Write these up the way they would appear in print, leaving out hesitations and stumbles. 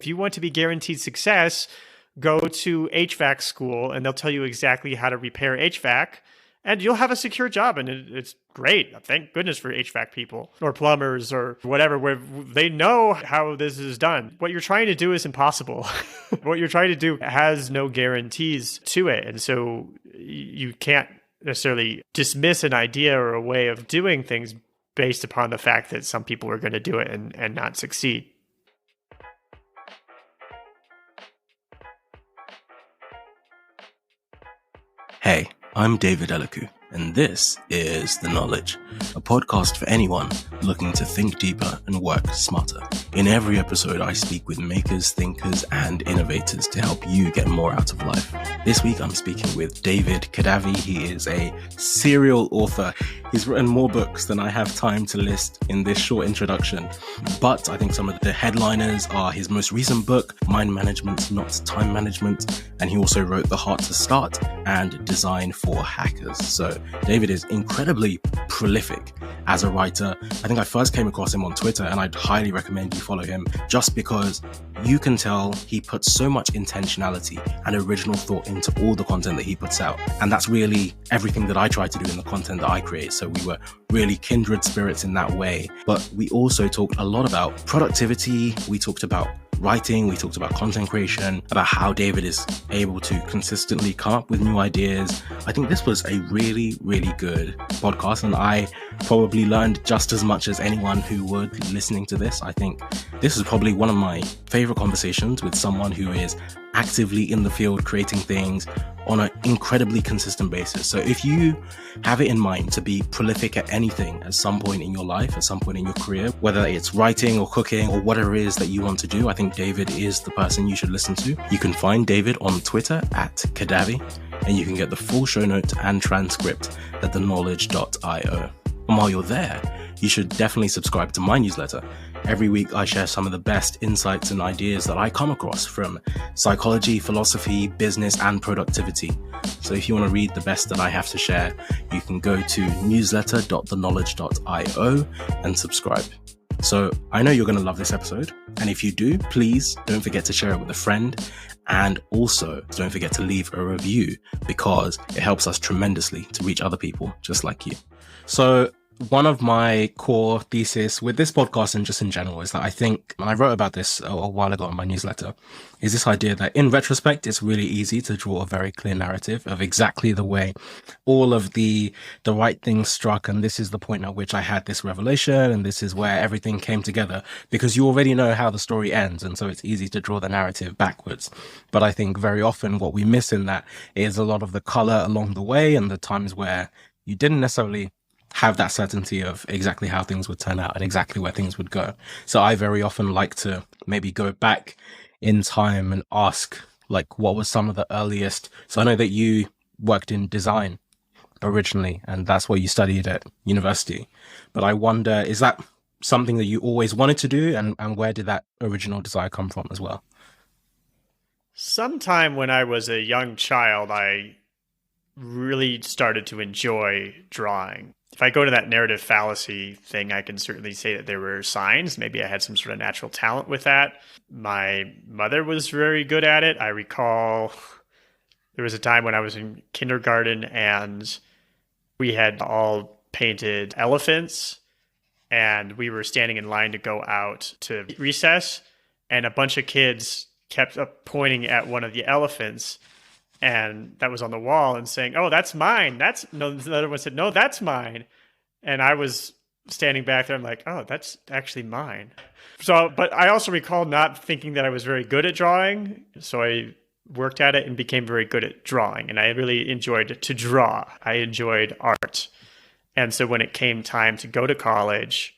If you want to be guaranteed success, go to HVAC school and they'll tell you exactly how to repair HVAC and you'll have a secure job. And it's great. Thank goodness for HVAC people or plumbers or whatever, where they know how this is done. What you're trying to do is impossible. What you're trying to do has no guarantees to it. And so you can't necessarily dismiss an idea or a way of doing things based upon the fact that some people are going to do it and not succeed. Hey, I'm David Elikwu, and this is The Knowledge, a podcast for anyone looking to think deeper and work smarter. In every episode, I speak with makers, thinkers, and innovators to help you get more out of life. This week, I'm speaking with David Kadavy. He is a serial author. He's written more books than I have time to list in this short introduction. But I think some of the headliners are his most recent book, Mind Management, Not Time Management. And he also wrote The Heart to Start and Design for Hackers. So David is incredibly prolific as a writer. I think I first came across him on Twitter, and I'd highly recommend you follow him just because you can tell he puts so much intentionality and original thought into all the content that he puts out. And that's really everything that I try to do in the content that I create. So we were really kindred spirits in that way. But we also talked a lot about productivity. We talked about writing, we talked about content creation, about how David is able to consistently come up with new ideas. I think this was a really, really good podcast, and I probably learned just as much as anyone who would listening to this. I think this is probably one of my favorite conversations with someone who is actively in the field creating things on an incredibly consistent basis. So if you have it in mind to be prolific at anything at some point in your life, at some point in your career, whether it's writing or cooking or whatever it is that you want to do, I think David is the person you should listen to. You can find David on Twitter at Kadavy, and you can get the full show notes and transcript at theknowledge.io. And while you're there, you should definitely subscribe to my newsletter. Every week I share some of the best insights and ideas that I come across from psychology, philosophy, business, and productivity. So if you want to read the best that I have to share, you can go to newsletter.theknowledge.io and subscribe. So I know you're going to love this episode. And if you do, please don't forget to share it with a friend. And also don't forget to leave a review because it helps us tremendously to reach other people just like you. So one of my core thesis with this podcast and just in general is that I think, and I wrote about this a while ago in my newsletter, is this idea that in retrospect, it's really easy to draw a very clear narrative of exactly the way all of the right things struck. And this is the point at which I had this revelation. And this is where everything came together because you already know how the story ends. And so it's easy to draw the narrative backwards. But I think very often what we miss in that is a lot of the color along the way and the times where you didn't necessarily have that certainty of exactly how things would turn out and exactly where things would go. So I very often like to maybe go back in time and ask, like, what was some of the earliest? So I know that you worked in design originally, and that's what you studied at university. But I wonder, is that something that you always wanted to do? And where did that original desire come from as well? Sometime when I was a young child, I really started to enjoy drawing. If I go to that narrative fallacy thing, I can certainly say that there were signs. Maybe I had some sort of natural talent with that. My mother was very good at it. I recall there was a time when I was in kindergarten and we had all painted elephants and we were standing in line to go out to recess, and a bunch of kids kept up pointing at one of the elephants and that was on the wall and saying, "Oh, that's mine." The other one said, "No, that's mine." And I was standing back there. I'm like, "Oh, that's actually mine." So, but I also recall not thinking that I was very good at drawing. So I worked at it and became very good at drawing. And I really enjoyed to draw. I enjoyed art. And so when it came time to go to college,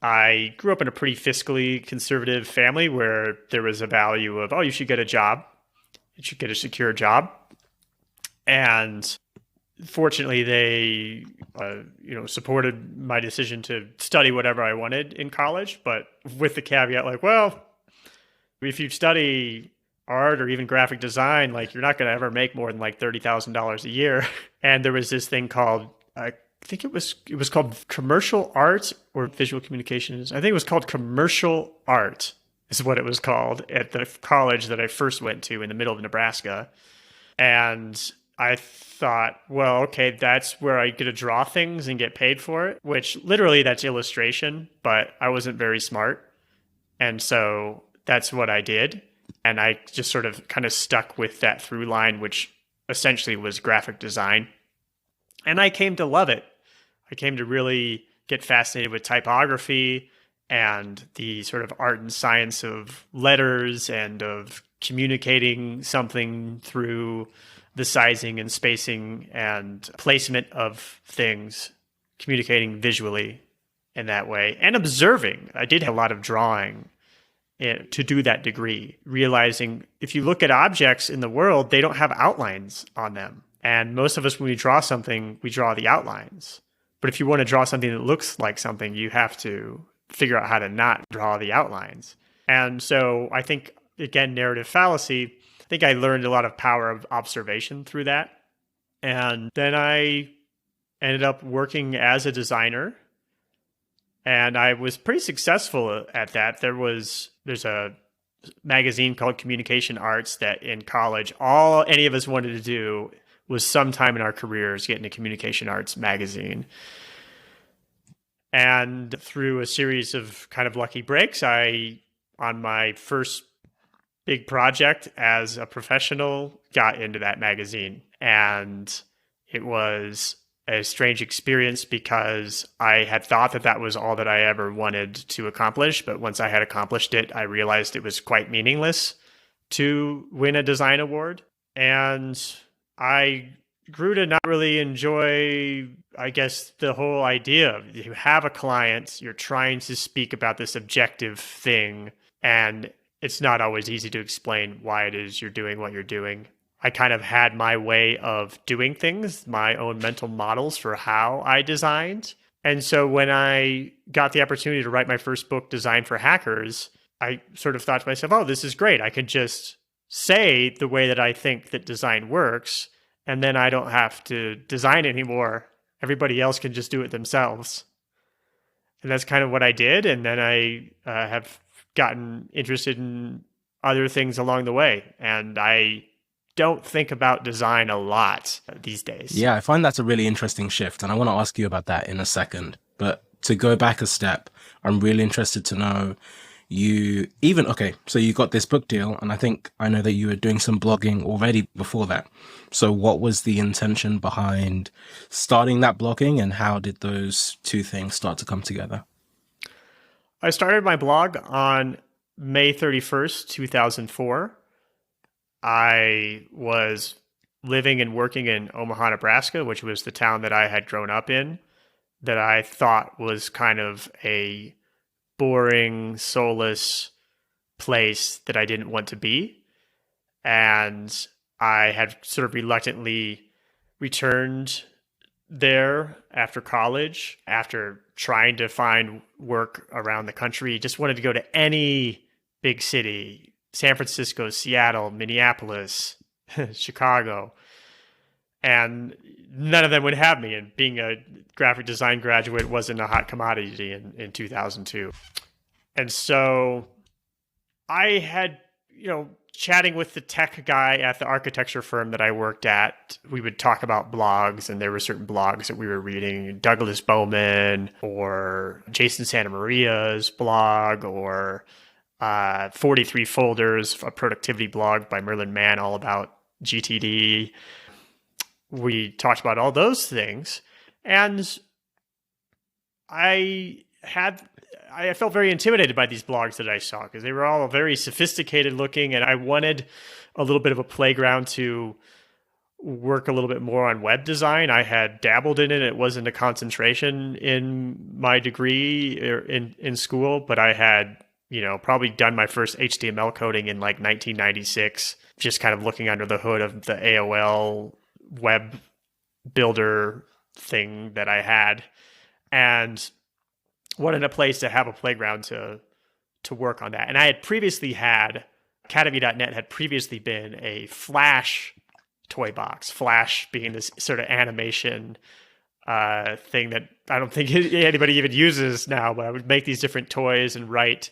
I grew up in a pretty fiscally conservative family where there was a value of, oh, you should get a job. You should get a secure job. And fortunately, they supported my decision to study whatever I wanted in college, but with the caveat like, well, if you study art or even graphic design, like you're not going to ever make more than like $30,000 a year. And there was this thing called, I think it was called commercial art or visual communications. I think it was called commercial art. is what it was called, at the college that I first went to in the middle of Nebraska. And I thought, well, okay, that's where I get to draw things and get paid for it, which literally that's illustration, but I wasn't very smart. And so that's what I did. And I just sort of kind of stuck with that through line, which essentially was graphic design. And I came to love it. I came to really get fascinated with typography and the sort of art and science of letters and of communicating something through the sizing and spacing and placement of things, communicating visually in that way, and observing. I did a lot of drawing to do that degree, realizing if you look at objects in the world, they don't have outlines on them. And most of us, when we draw something, we draw the outlines. But if you want to draw something that looks like something, you have to figure out how to not draw the outlines. And so I think, again, narrative fallacy, I think I learned a lot of power of observation through that. And then I ended up working as a designer. And I was pretty successful at that. There's a magazine called Communication Arts that in college, all any of us wanted to do was sometime in our careers get in a communication arts magazine. And through a series of kind of lucky breaks, on my first big project as a professional, got into that magazine. And it was a strange experience because I had thought that that was all that I ever wanted to accomplish. But once I had accomplished it, I realized it was quite meaningless to win a design award. And I grew to not really enjoy, I guess, the whole idea of you have a client, you're trying to speak about this objective thing, and it's not always easy to explain why it is you're doing what you're doing. I kind of had my way of doing things, my own mental models for how I designed. And so when I got the opportunity to write my first book, Design for Hackers, I sort of thought to myself, oh, this is great. I could just say the way that I think that design works, and then I don't have to design anymore. Everybody else can just do it themselves. And that's kind of what I did. And then I have gotten interested in other things along the way. And I don't think about design a lot these days. Yeah, I find that's a really interesting shift. And I want to ask you about that in a second. But to go back a step, I'm really interested to know so you got this book deal, and I know that you were doing some blogging already before that. So what was the intention behind starting that blogging, and how did those two things start to come together? I started my blog on May 31st, 2004. I was living and working in Omaha, Nebraska, which was the town that I had grown up in, that I thought was kind of a boring, soulless place that I didn't want to be. And I had sort of reluctantly returned there after college, after trying to find work around the country. Just wanted to go to any big city, San Francisco, Seattle, Minneapolis, Chicago. And none of them would have me. And being a graphic design graduate wasn't a hot commodity in 2002. And so I had, chatting with the tech guy at the architecture firm that I worked at, we would talk about blogs, and there were certain blogs that we were reading, Douglas Bowman or Jason Santamaria's blog, or 43 Folders, a productivity blog by Merlin Mann all about GTD. We talked about all those things, and I felt very intimidated by these blogs that I saw because they were all very sophisticated looking, and I wanted a little bit of a playground to work a little bit more on web design. I had dabbled in it. It wasn't a concentration in my degree or in school, but I had, probably done my first HTML coding in like 1996, just kind of looking under the hood of the AOL web builder thing that I had, and wanted a place to have a playground to work on that. And I had previously Kadavy.net had previously been a Flash toy box, Flash being this sort of animation thing that I don't think anybody even uses now, but I would make these different toys and write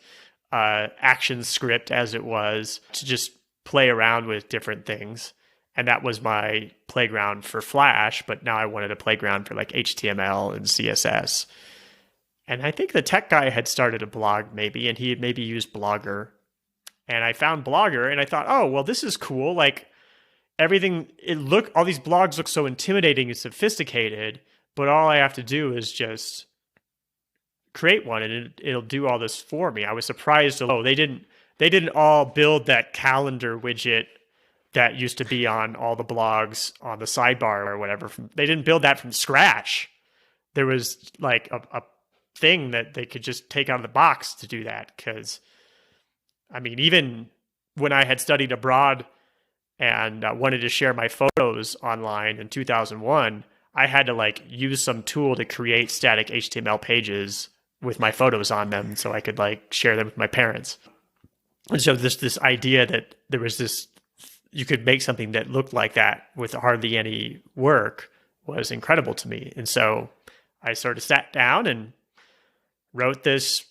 action script as it was to just play around with different things. And that was my playground for Flash, but now I wanted a playground for like HTML and CSS. And I think the tech guy had started a blog maybe, and he had maybe used Blogger. And I found Blogger and I thought, oh, well, this is cool. Like everything, all these blogs look so intimidating and sophisticated, but all I have to do is just create one and it'll do all this for me. I was surprised. Oh, they didn't all build that calendar widget that used to be on all the blogs on the sidebar or whatever. They didn't build that from scratch. There was like a thing that they could just take out of the box to do that. Because, I mean, even when I had studied abroad and wanted to share my photos online in 2001, I had to like use some tool to create static HTML pages with my photos on them so I could like share them with my parents. And so this idea that there was this, you could make something that looked like that with hardly any work was incredible to me. And so I sort of sat down and wrote this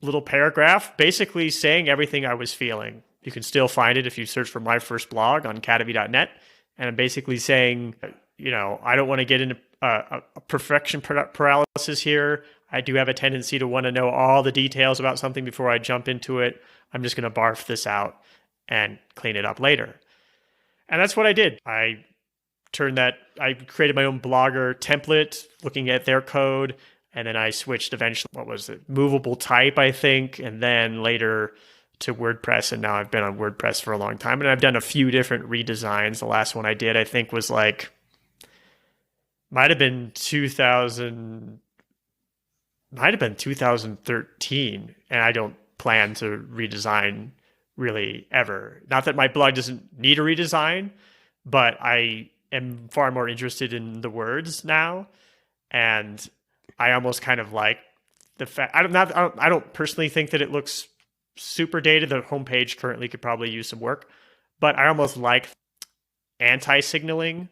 little paragraph basically saying everything I was feeling. You can still find it if you search for my first blog on kadavy.net. And I'm basically saying, I don't want to get into a perfection paralysis here. I do have a tendency to want to know all the details about something before I jump into it. I'm just going to barf this out and clean it up later. And that's what I did. I created my own Blogger template looking at their code. And then I switched eventually, movable type, I think. And then later to WordPress. And now I've been on WordPress for a long time. And I've done a few different redesigns. The last one I did, I think was might have been 2013. And I don't plan to redesign really ever. Not that my blog doesn't need a redesign, but I am far more interested in the words now. And I almost kind of like the fact, I don't personally think that it looks super dated. The homepage currently could probably use some work, but I almost like anti-signaling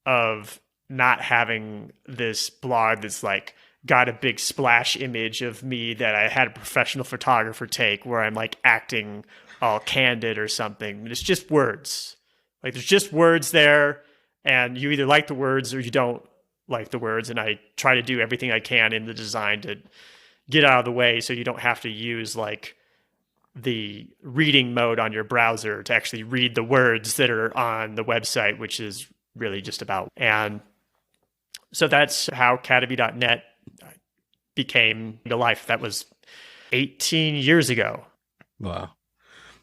of not having this blog that's like got a big splash image of me that I had a professional photographer take where I'm like acting all candid or something. It's just words. Like there's just words there and you either like the words or you don't like the words. And I try to do everything I can in the design to get out of the way so you don't have to use like the reading mode on your browser to actually read the words that are on the website, which is really just about. And so that's how kadavy.net became real life. That was 18 years ago. Wow.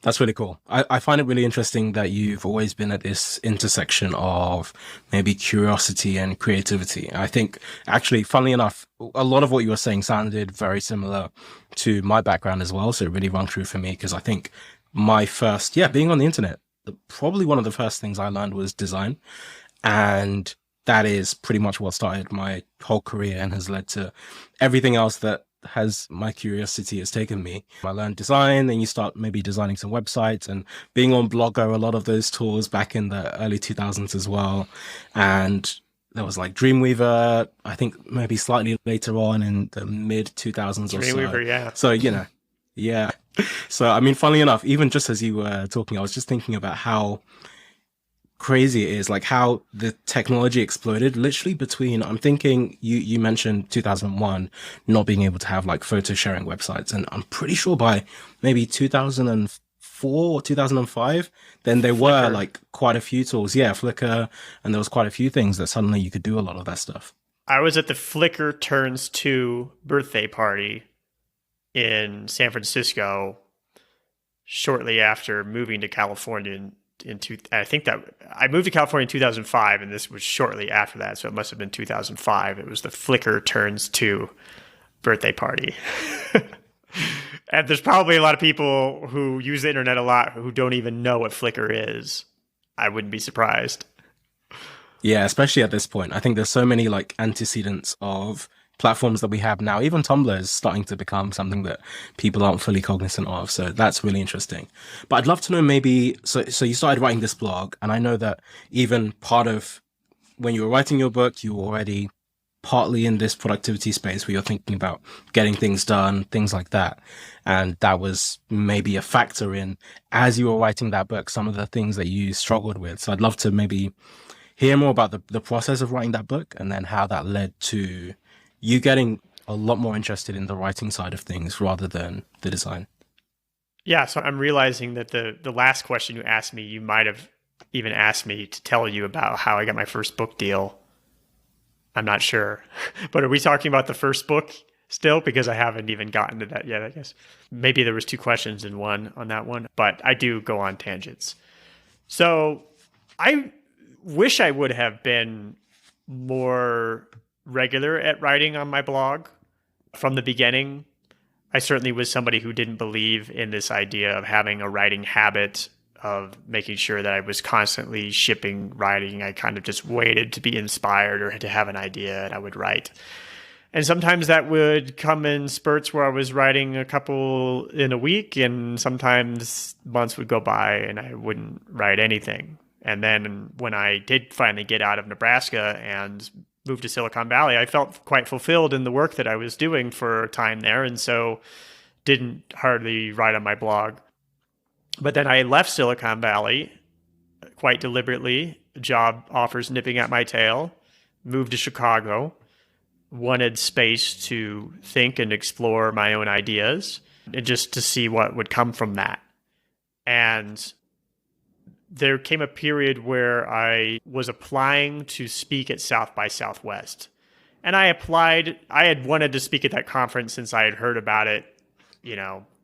That's really cool. I find it really interesting that you've always been at this intersection of maybe curiosity and creativity. I think actually, funnily enough, a lot of what you were saying sounded very similar to my background as well. So it really rang true for me because I think my first, being on the internet, probably one of the first things I learned was design. And that is pretty much what started my whole career and has led to everything else that has my curiosity has taken me. I learned design, then you start maybe designing some websites and being on Blogger, a lot of those tools back in the early 2000s as well. And there was like Dreamweaver, I think maybe slightly later on in the mid 2000s or so. Dreamweaver, yeah. So, yeah. So, I mean, funnily enough, even just as you were talking, I was just thinking about how crazy it is, like how the technology exploded literally between, I'm thinking you mentioned 2001 not being able to have like photo sharing websites, and I'm pretty sure by maybe 2004 or 2005 then there were like quite a few tools, Flickr, and there was quite a few things that suddenly you could do a lot of that stuff. I was at the Flickr Turns 2 birthday party in San Francisco shortly after moving to California I think that I moved to California in 2005, and this was shortly after that, so it must have been 2005. It was the Flickr Turns 2 birthday party. And there's probably a lot of people who use the internet a lot who don't even know what Flickr is. I wouldn't be surprised. Yeah, especially at this point. I think there's so many like antecedents of platforms that we have now. Even Tumblr is starting to become something that people aren't fully cognizant of. So that's really interesting. But I'd love to know maybe, so you started writing this blog, and I know that even part of when you were writing your book, you were already partly in this productivity space where you're thinking about getting things done, things like that. And that was maybe a factor in, as you were writing that book, some of the things that you struggled with. So I'd love to maybe hear more about the process of writing that book and then how that led to you getting a lot more interested in the writing side of things rather than the design. Yeah, so I'm realizing that the last question you asked me, you might have even asked me to tell you about how I got my first book deal. I'm not sure. But are we talking about the first book still? Because I haven't even gotten to that yet, I guess. Maybe there was two questions in one on that one, but I do go on tangents. So I wish I would have been more regular at writing on my blog from the beginning. I certainly was somebody who didn't believe in this idea of having a writing habit, of making sure that I was constantly shipping writing. I kind of just waited to be inspired or to have an idea and I would write. And sometimes that would come in spurts where I was writing a couple in a week, and sometimes months would go by and I wouldn't write anything. And then when I did finally get out of Nebraska and moved to Silicon Valley, I felt quite fulfilled in the work that I was doing for a time there, and so didn't hardly write on my blog. But then I left Silicon Valley quite deliberately, job offers nipping at my tail, moved to Chicago, wanted space to think and explore my own ideas, and just to see what would come from that. And there came a period where I was applying to speak at South by Southwest. And I applied. I had wanted to speak at that conference since I had heard about it,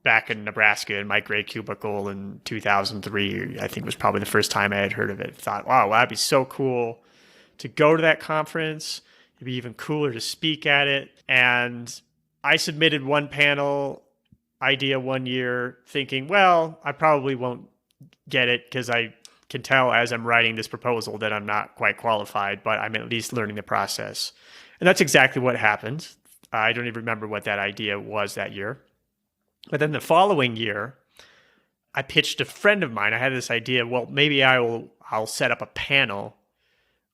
back in Nebraska in my gray cubicle in 2003. I think was probably the first time I had heard of it. Thought, wow, that'd be so cool to go to that conference. It'd be even cooler to speak at it. And I submitted one panel idea one year thinking, well, I probably won't get it because I can tell as I'm writing this proposal that I'm not quite qualified, but I'm at least learning the process. And that's exactly what happened. I don't even remember what that idea was that year. But then the following year, I pitched a friend of mine. I had this idea, well, maybe I'll set up a panel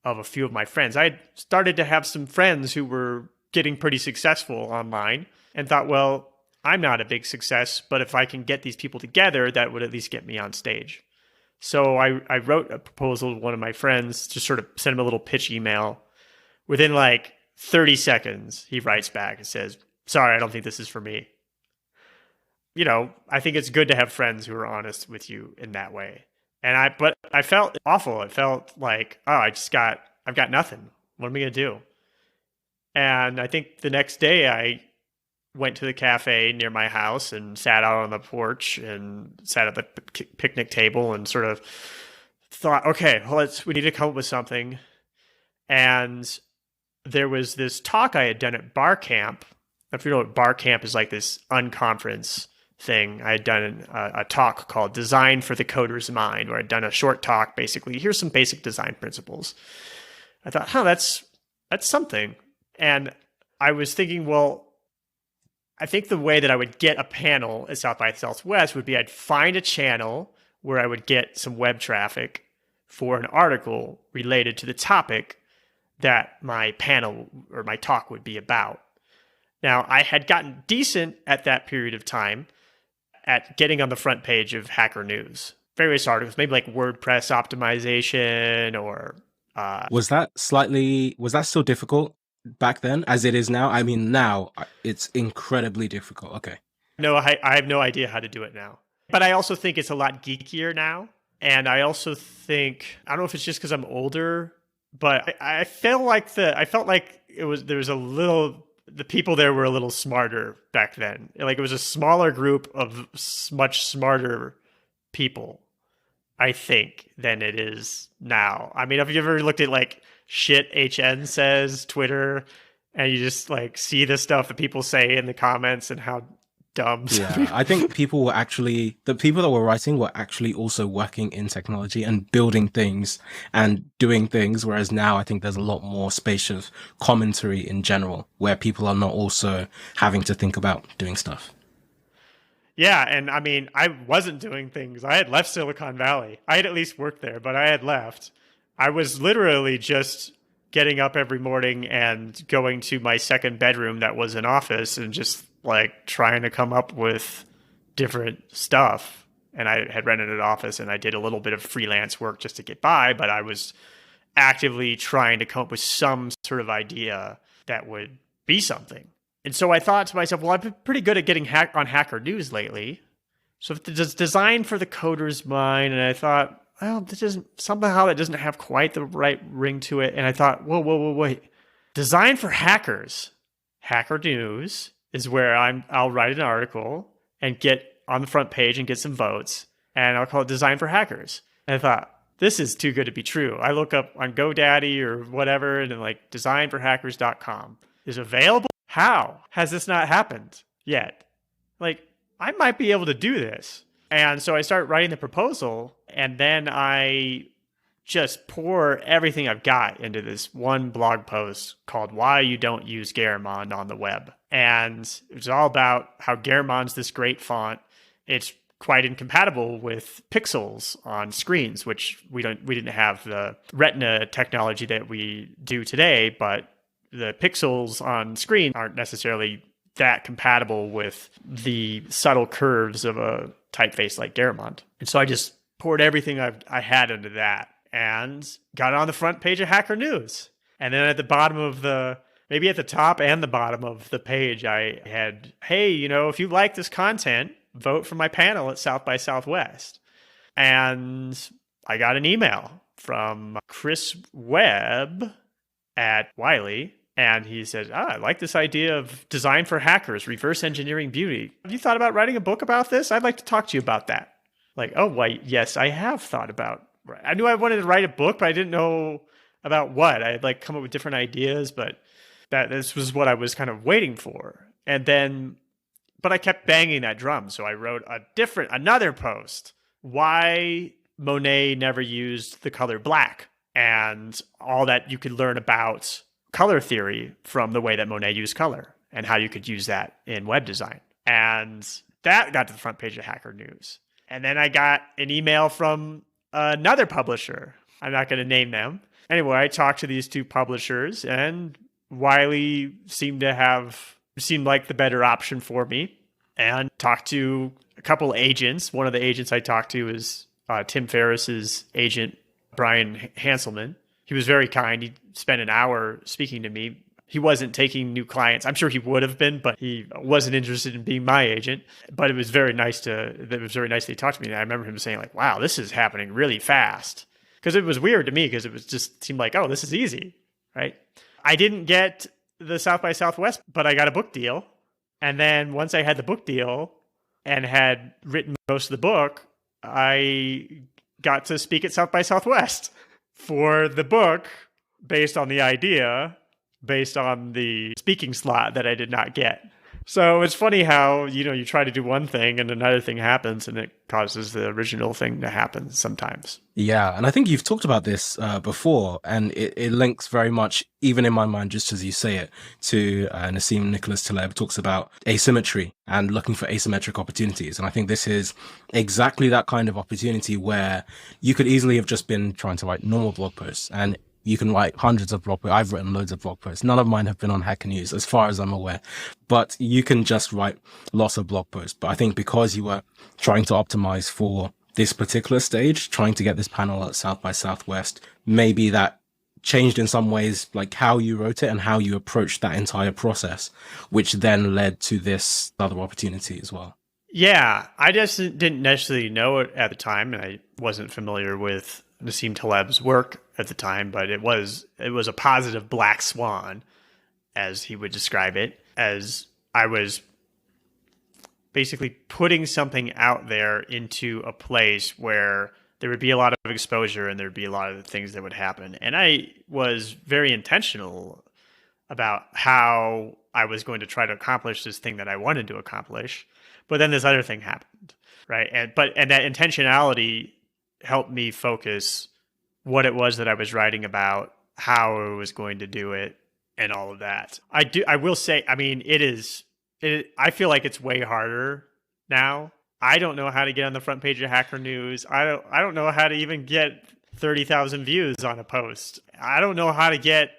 of a few of my friends. I had started to have some friends who were getting pretty successful online and thought, well, I'm not a big success, but if I can get these people together, that would at least get me on stage. So I wrote a proposal to one of my friends, just sort of sent him a little pitch email. Within like 30 seconds, he writes back and says, sorry, I don't think this is for me. I think it's good to have friends who are honest with you in that way. But I felt awful. It felt like, oh, I've got nothing. What am I going to do? And I think the next day I went to the cafe near my house and sat out on the porch and sat at the picnic table and sort of thought, okay, we need to come up with something. And there was this talk I had done at Bar Camp. If you know what Bar Camp is, like this unconference thing. I had done a talk called Design for the Coder's Mind, where I'd done a short talk, basically, here's some basic design principles. I thought, that's something. And I was thinking, well, I think the way that I would get a panel at South by Southwest would be I'd find a channel where I would get some web traffic for an article related to the topic that my panel or my talk would be about. Now, I had gotten decent at that period of time at getting on the front page of Hacker News. Various articles, maybe like WordPress optimization or... Was that still difficult back then as it is now? I mean, now it's incredibly difficult. Okay. No, I have no idea how to do it now. But I also think it's a lot geekier now. And I also think, I don't know if it's just because I'm older, but I felt like the people there were a little smarter back then. Like it was a smaller group of much smarter people, I think, than it is now. I mean, have you ever looked at like shit HN says, Twitter, and you just like see the stuff that people say in the comments and how dumb. Yeah, I think the people that were writing were actually also working in technology and building things and doing things. Whereas now I think there's a lot more space of commentary in general where people are not also having to think about doing stuff. Yeah. And I mean, I wasn't doing things. I had left Silicon Valley. I had at least worked there, but I had left. I was literally just getting up every morning and going to my second bedroom that was an office and just like trying to come up with different stuff. And I had rented an office and I did a little bit of freelance work just to get by, but I was actively trying to come up with some sort of idea that would be something. And so I thought to myself, well, I've been pretty good at getting on Hacker News lately. So if it's designed for the coder's mind, and I thought, well, this isn't somehow that doesn't have quite the right ring to it. And I thought, whoa, wait. Designed for hackers. Hacker News is where I'll write an article and get on the front page and get some votes, and I'll call it Design for Hackers. And I thought, this is too good to be true. I look up on GoDaddy or whatever, and like designforhackers.com is available. How has this not happened yet? Like, I might be able to do this. And so I start writing the proposal, and then I just pour everything I've got into this one blog post called Why You Don't Use Garamond on the Web. And it was all about how Garamond's this great font. It's quite incompatible with pixels on screens, which we didn't have the Retina technology that we do today, but the pixels on screen aren't necessarily that compatible with the subtle curves of a typeface like Garamond. And so I just poured everything I had into that and got it on the front page of Hacker News. And then at the bottom of maybe at the top and the bottom of the page, I had, hey, if you like this content, vote for my panel at South by Southwest. And I got an email from Chris Webb at Wiley, and he said, I like this idea of design for hackers, reverse engineering beauty. Have you thought about writing a book about this? I'd like to talk to you about that. Like, oh, wait, yes, I have thought about. I knew I wanted to write a book, but I didn't know about what. I had come up with different ideas, but this was what I was kind of waiting for. And then, but I kept banging that drum. So I wrote another post, why Monet never used the color black, and all that you could learn about color theory from the way that Monet used color and how you could use that in web design. And that got to the front page of Hacker News. And then I got an email from another publisher. I'm not going to name them. Anyway, I talked to these two publishers, and Wiley seemed like the better option for me, and talked to a couple agents. One of the agents I talked to is Tim Ferriss's agent, Brian Hanselman. He was very kind. He spent an hour speaking to me. He wasn't taking new clients. I'm sure he would have been, but he wasn't interested in being my agent. But it was very nice that he talked to me. And I remember him saying, like, wow, this is happening really fast. Because it was weird to me, because it was just seemed like, oh, this is easy, right? I didn't get the South by Southwest, but I got a book deal. And then once I had the book deal and had written most of the book, I got to speak at South by Southwest for the book based on the idea, based on the speaking slot that I did not get. So it's funny how, you try to do one thing and another thing happens, and it causes the original thing to happen sometimes. Yeah, and I think you've talked about this before, and it links very much, even in my mind, just as you say it, to Nassim Nicholas Taleb talks about asymmetry and looking for asymmetric opportunities. And I think this is exactly that kind of opportunity where you could easily have just been trying to write normal blog posts, and you can write hundreds of blog posts. I've written loads of blog posts. None of mine have been on Hacker News, as far as I'm aware. But you can just write lots of blog posts. But I think because you were trying to optimize for this particular stage, trying to get this panel at South by Southwest, maybe that changed in some ways, like how you wrote it and how you approached that entire process, which then led to this other opportunity as well. Yeah, I just didn't necessarily know it at the time, and I wasn't familiar with Nassim Taleb's work at the time, but it was a positive black swan, as he would describe it, as I was basically putting something out there into a place where there would be a lot of exposure and there'd be a lot of things that would happen. And I was very intentional about how I was going to try to accomplish this thing that I wanted to accomplish. But then this other thing happened, right? And that intentionality helped me focus what it was that I was writing about, how I was going to do it, and all of that. I will say, I mean, I feel like it's way harder now. I don't know how to get on the front page of Hacker News. I don't know how to even get 30,000 views on a post. I don't know how to get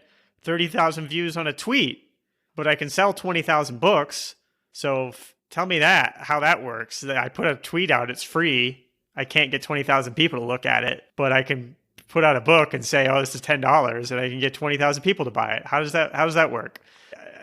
30,000 views on a tweet, but I can sell 20,000 books. So tell me how that works. I put a tweet out, it's free. I can't get 20,000 people to look at it, but I can put out a book and say, oh, this is $10 and I can get 20,000 people to buy it. How does that work?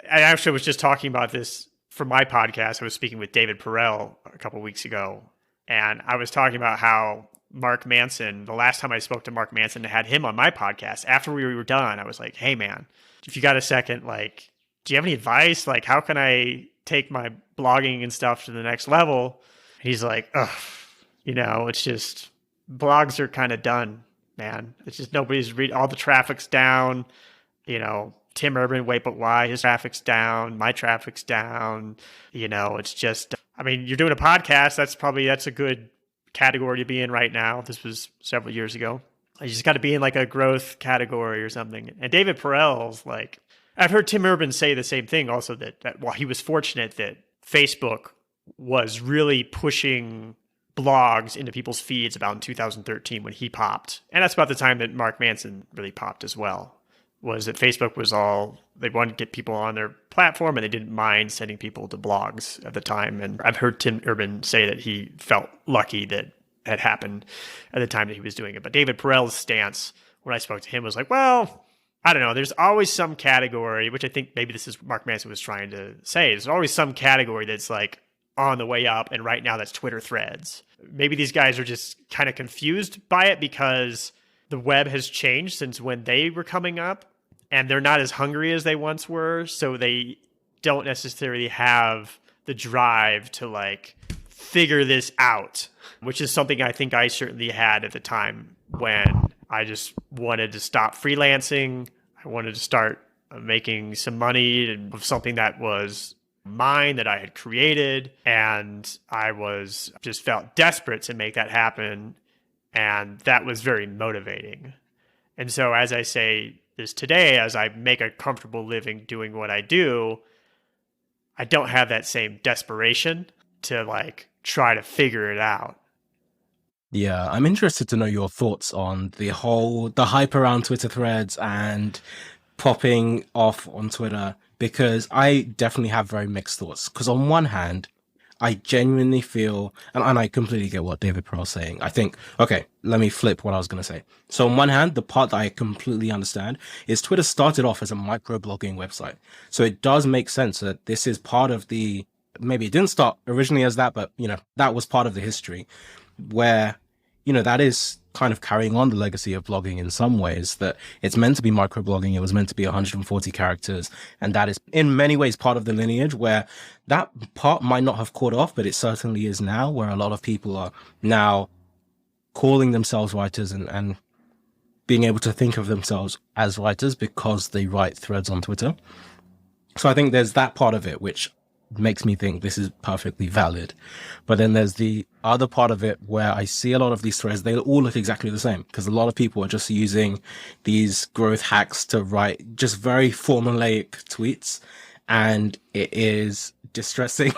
I actually was just talking about this for my podcast. I was speaking with David Perel a couple of weeks ago, and I was talking about how Mark Manson, the last time I spoke to Mark Manson and had him on my podcast, after we were done, I was like, hey man, if you got a second, like, do you have any advice? Like, how can I take my blogging and stuff to the next level? He's like, ugh, it's just, blogs are kind of done, man. It's just nobody's all the traffic's down, Tim Urban, wait, but why? His traffic's down, my traffic's down, it's just, you're doing a podcast. That's a good category to be in right now. This was several years ago. You just got to be in like a growth category or something. And David Perel's like, I've heard Tim Urban say the same thing also, that while he was fortunate that Facebook was really pushing blogs into people's feeds about in 2013 when he popped. And that's about the time that Mark Manson really popped as well, was that Facebook was they wanted to get people on their platform and they didn't mind sending people to blogs at the time. And I've heard Tim Urban say that he felt lucky that had happened at the time that he was doing it. But David Perel's stance when I spoke to him was like, well, I don't know. There's always some category, which I think maybe this is what Mark Manson was trying to say. There's always some category that's like on the way up. And right now that's Twitter threads. Maybe these guys are just kind of confused by it because the web has changed since when they were coming up and they're not as hungry as they once were. So they don't necessarily have the drive to like figure this out, which is something I think I certainly had at the time when I just wanted to stop freelancing. I wanted to start making some money of something that was mine, that I had created. And I just felt desperate to make that happen. And that was very motivating. And so as I say this today, as I make a comfortable living doing what I do, I don't have that same desperation to like try to figure it out. Yeah, I'm interested to know your thoughts on the hype around Twitter threads and popping off on Twitter, because I definitely have very mixed thoughts. Because on one hand, I genuinely feel, and I completely get what David Perel's saying. I think, okay, let me flip what I was going to say. So on one hand, the part that I completely understand is Twitter started off as a microblogging website. So it does make sense that this is part of maybe it didn't start originally as that, but, that was part of the history where, that is kind of carrying on the legacy of blogging in some ways, that it's meant to be microblogging. It was meant to be 140 characters. And that is in many ways part of the lineage where that part might not have caught off, but it certainly is now, where a lot of people are now calling themselves writers and being able to think of themselves as writers because they write threads on Twitter. So I think there's that part of it, which makes me think this is perfectly valid. But then there's the other part of it where I see a lot of these threads, they all look exactly the same because a lot of people are just using these growth hacks to write just very formulaic tweets. And it is distressing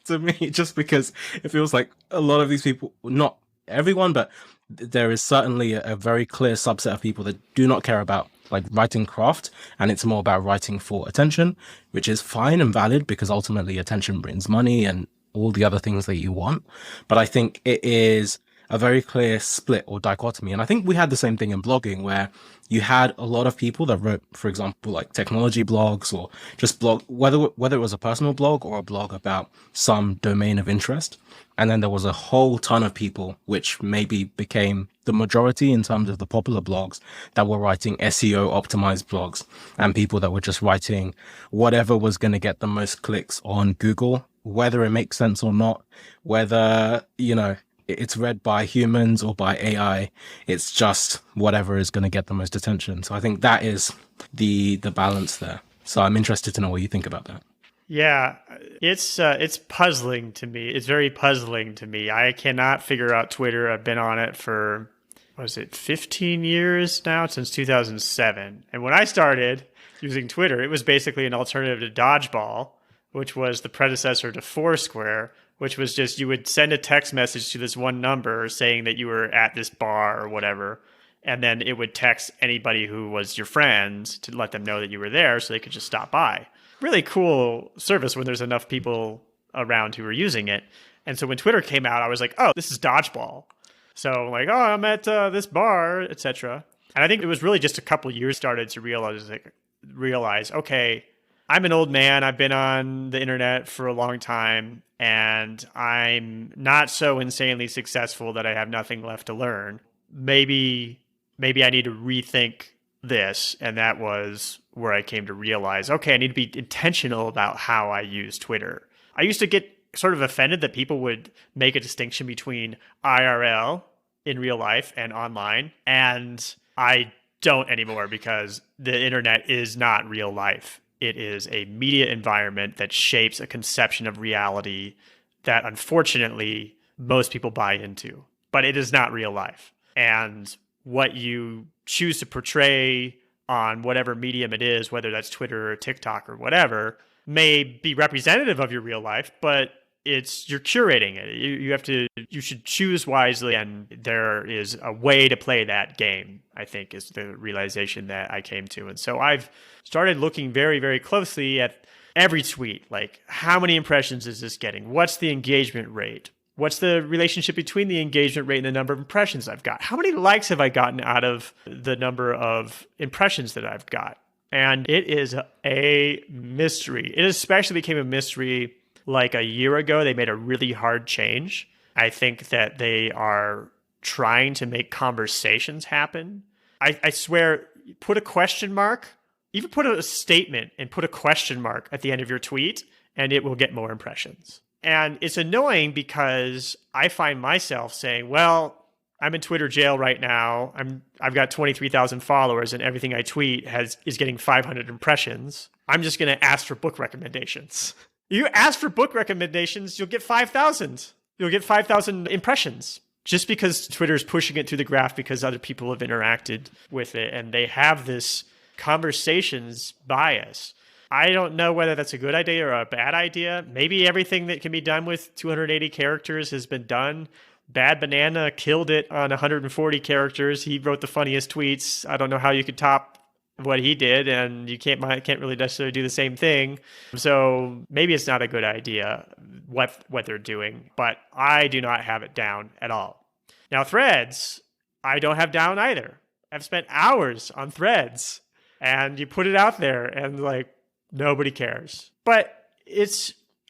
to me just because it feels like a lot of these people, not everyone, but there is certainly a very clear subset of people that do not care about like writing craft, and it's more about writing for attention, which is fine and valid because ultimately attention brings money and all the other things that you want. But I think it is a very clear split or dichotomy. And I think we had the same thing in blogging where you had a lot of people that wrote, for example, like technology blogs or just blog, whether it was a personal blog or a blog about some domain of interest. And then there was a whole ton of people, which maybe became the majority in terms of the popular blogs, that were writing SEO optimized blogs, and people that were just writing whatever was going to get the most clicks on Google, whether it makes sense or not, whether, it's read by humans or by AI. It's just whatever is going to get the most attention. So I think that is the balance there. So I'm interested to know what you think about that. Yeah, it's puzzling to me. It's very puzzling to me. I cannot figure out Twitter. I've been on it for, 15 years now, since 2007. And when I started using Twitter, it was basically an alternative to Dodgeball, which was the predecessor to Foursquare, which was just you would send a text message to this one number saying that you were at this bar or whatever, And then it would text anybody who was your friend to let them know that you were there so they could just stop by. Really cool service when there's enough people around who were using it. And so when Twitter came out, I was like, oh, this is dodgeball. So I'm like, oh, I'm at this bar, etc. And I think it was really just a couple of years started to realize, okay, I'm an old man. I've been on the internet for a long time, and I'm not so insanely successful that I have nothing left to learn. Maybe I need to rethink this. And that was where I came to realize, okay, I need to be intentional about how I use Twitter. I used to get sort of offended that people would make a distinction between IRL in real life and online. And I don't anymore because the internet is not real life. It is a media environment that shapes a conception of reality that unfortunately most people buy into, but it is not real life. And what you choose to portray on whatever medium it is, whether that's Twitter or TikTok or whatever, may be representative of your real life, but you're curating it. You should choose wisely, and there is a way to play that game, I think, is the realization that I came to. And so I've started looking very, very closely at every tweet, like how many impressions is this getting? What's the engagement rate? What's the relationship between the engagement rate and the number of impressions I've got? How many likes have I gotten out of the number of impressions that I've got? And it is a mystery. It especially became a mystery like a year ago. They made a really hard change. I think that they are trying to make conversations happen. I swear, put a question mark, even put a statement and put a question mark at the end of your tweet, and it will get more impressions. And it's annoying because I find myself saying, well, I'm in Twitter jail right now. I've got 23,000 followers, and everything I tweet is getting 500 impressions. I'm just going to ask for book recommendations. You ask for book recommendations, you'll get 5,000. You'll get 5,000 impressions just because Twitter is pushing it through the graph because other people have interacted with it, and they have this conversations bias. I don't know whether that's a good idea or a bad idea. Maybe everything that can be done with 280 characters has been done. Bad Banana killed it on 140 characters. He wrote the funniest tweets. I don't know how you could top what he did, and you can't really necessarily do the same thing. So maybe it's not a good idea what they're doing, but I do not have it down at all. Now, Threads, I don't have down either. I've spent hours on Threads, and you put it out there, and like, nobody cares. But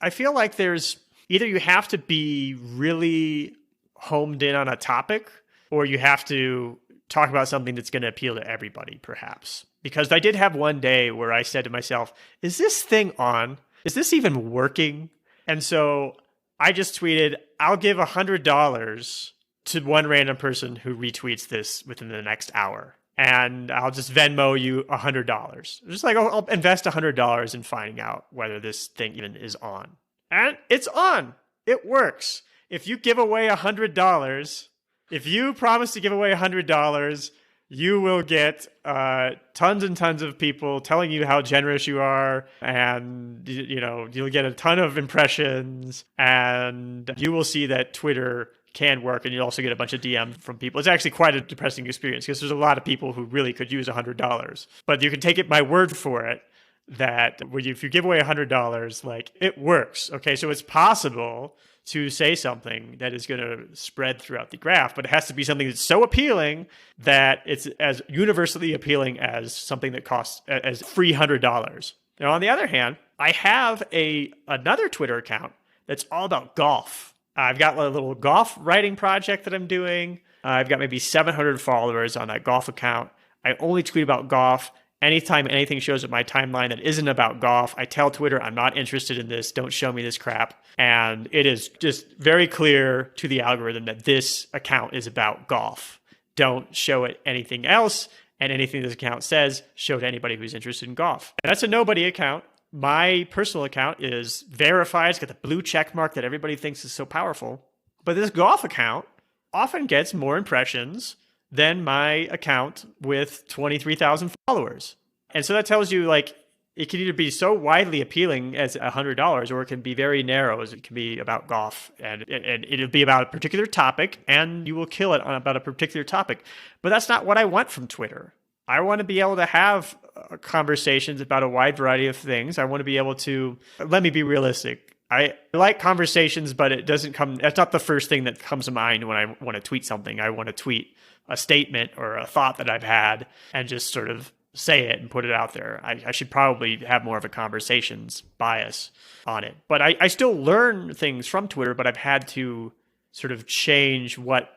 I feel like there's either you have to be really homed in on a topic, or you have to talk about something that's going to appeal to everybody, perhaps. Because I did have one day where I said to myself, is this thing on? Is this even working? And so I just tweeted, I'll give $100 to one random person who retweets this within the next hour. And I'll just Venmo you $100. Just like, I'll invest $100 in finding out whether this thing even is on. And it's on. It works. If you give away $100, if you promise to give away $100, you will get tons and tons of people telling you how generous you are, and you'll get a ton of impressions, and you will see that Twitter can work, and you'll also get a bunch of DMs from people. It's actually quite a depressing experience because there's a lot of people who really could use $100. But you can take it my word for it that if you give away $100, like, it works. Okay, so it's possible to say something that is going to spread throughout the graph, but it has to be something that's so appealing that it's as universally appealing as something that costs as free $100. Now, on the other hand, I have another Twitter account that's all about golf. I've got a little golf writing project that I'm doing. I've got maybe 700 followers on that golf account. I only tweet about golf. Anytime anything shows up my timeline that isn't about golf, I tell Twitter, I'm not interested in this. Don't show me this crap. And it is just very clear to the algorithm that this account is about golf. Don't show it anything else. And anything this account says, show to anybody who's interested in golf. And that's a nobody account. My personal account is verified. It's got the blue check mark that everybody thinks is so powerful. But this golf account often gets more impressions than my account with 23,000 followers. And so that tells you, like, it can either be so widely appealing as $100, or it can be very narrow as it can be about golf. And it'll be about a particular topic, and you will kill it on about a particular topic. But that's not what I want from Twitter. I want to be able to have conversations about a wide variety of things. I want to be able to, let me be realistic. I like conversations, but that's not the first thing that comes to mind when I want to tweet something. I want to tweet a statement or a thought that I've had and just sort of say it and put it out there. I should probably have more of a conversations bias on it. But I still learn things from Twitter, but I've had to sort of change what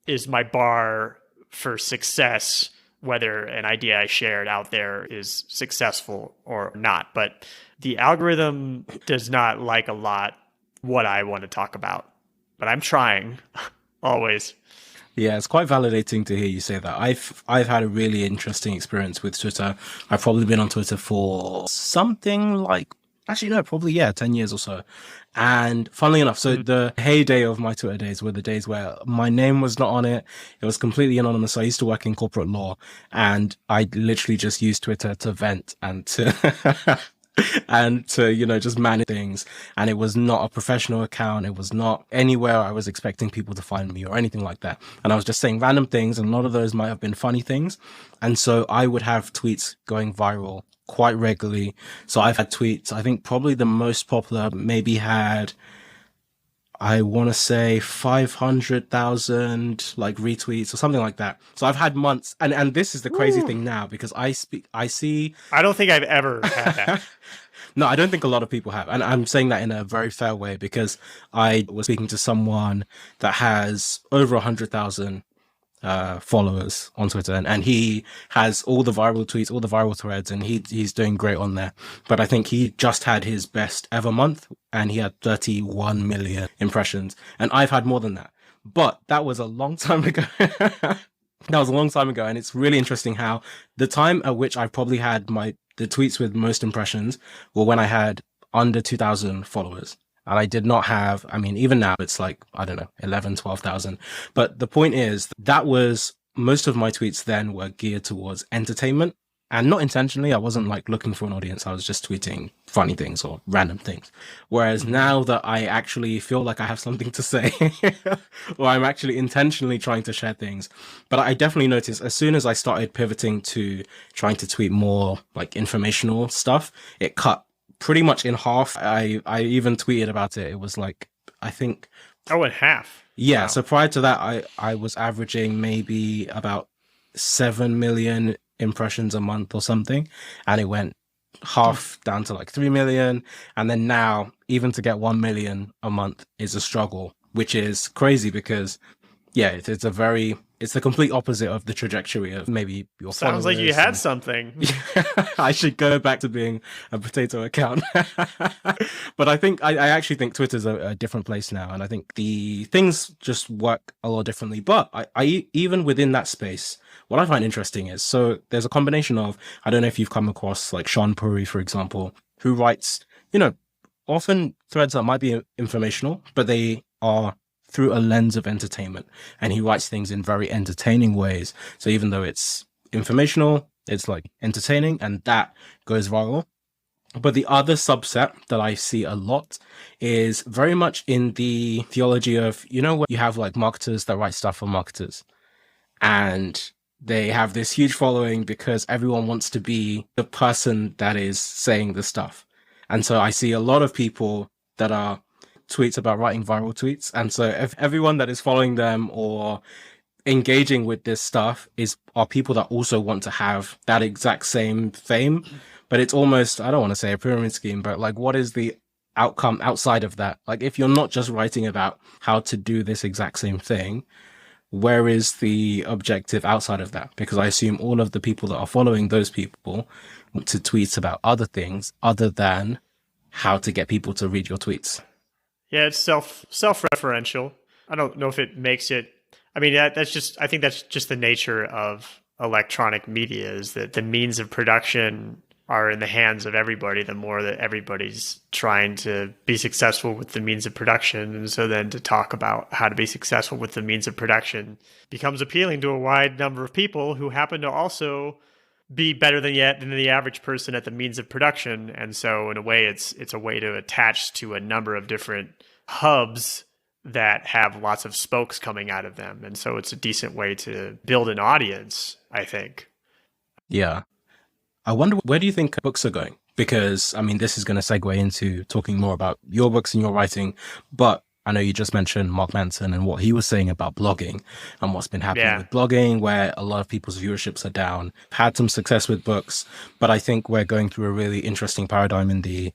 is my bar for success, whether an idea I shared out there is successful or not. But the algorithm does not like a lot what I want to talk about. But I'm trying always. Yeah, it's quite validating to hear you say that. I've had a really interesting experience with Twitter. I've probably been on Twitter for something like, actually no, probably, yeah, 10 years or so. And funnily enough, so the heyday of my Twitter days were the days where my name was not on it. It was completely anonymous. So I used to work in corporate law, and I literally just used Twitter to vent and to and to, just manage things. And it was not a professional account. It was not anywhere I was expecting people to find me or anything like that. And I was just saying random things, and a lot of those might have been funny things. And so I would have tweets going viral quite regularly. So I've had tweets, I think probably the most popular maybe had, I want to say 500,000 like retweets or something like that. So I've had months, and this is the crazy thing now, because I see. I don't think I've ever had that. No, I don't think a lot of people have. And I'm saying that in a very fair way, because I was speaking to someone that has over 100,000 followers on Twitter, and he has all the viral tweets, all the viral threads, and he's doing great on there. But I think he just had his best ever month, and he had 31 million impressions, and I've had more than that. But that was a long time ago. That was a long time ago, and it's really interesting how the time at which I probably had the tweets with most impressions were when I had under 2,000 followers. And I did not have, even now it's like, I don't know, 11, 12,000. But the point is, that was, most of my tweets then were geared towards entertainment, and not intentionally. I wasn't like looking for an audience. I was just tweeting funny things or random things. Whereas now that I actually feel like I have something to say, or I'm actually intentionally trying to share things. But I definitely noticed as soon as I started pivoting to trying to tweet more like informational stuff, it cut pretty much in half. I even tweeted about it. It was like, I think. Oh, in half. Yeah. Wow. So prior to that, I was averaging maybe about 7 million impressions a month or something. And it went half down to like 3 million. And then now, even to get 1 million a month is a struggle, which is crazy because, yeah, it's the complete opposite of the trajectory of maybe your followers. Sounds like you had something. I should go back to being a potato account. But I think I actually think Twitter's a different place now, and I think the things just work a lot differently. But I even within that space, what I find interesting is, so there's a combination of, I don't know if you've come across like Sean Puri, for example, who writes, often threads that might be informational, but they are through a lens of entertainment, and he writes things in very entertaining ways. So even though it's informational, it's like entertaining, and that goes viral. But the other subset that I see a lot is very much in the theology of, what you have like marketers that write stuff for marketers, and they have this huge following because everyone wants to be the person that is saying the stuff. And so I see a lot of people that are tweets about writing viral tweets. And so if everyone that is following them or engaging with this stuff are people that also want to have that exact same fame. But it's almost, I don't want to say a pyramid scheme, but like, what is the outcome outside of that? Like, if you're not just writing about how to do this exact same thing, where is the objective outside of that? Because I assume all of the people that are following those people want to tweet about other things other than how to get people to read your tweets. Yeah, it's self-referential. I don't know if it makes it. I mean, I think that's just the nature of electronic media, is that the means of production are in the hands of everybody. The more that everybody's trying to be successful with the means of production, and so then to talk about how to be successful with the means of production becomes appealing to a wide number of people who happen to also be better than the average person at the means of production. And so in a way, it's a way to attach to a number of different hubs that have lots of spokes coming out of them. And so it's a decent way to build an audience, I think. Yeah. I wonder, where do you think books are going? Because, I mean, this is going to segue into talking more about your books and your writing, but I know you just mentioned Mark Manson and what he was saying about blogging and what's been happening with blogging, where a lot of people's viewerships are down. Had some success with books, but I think we're going through a really interesting paradigm in the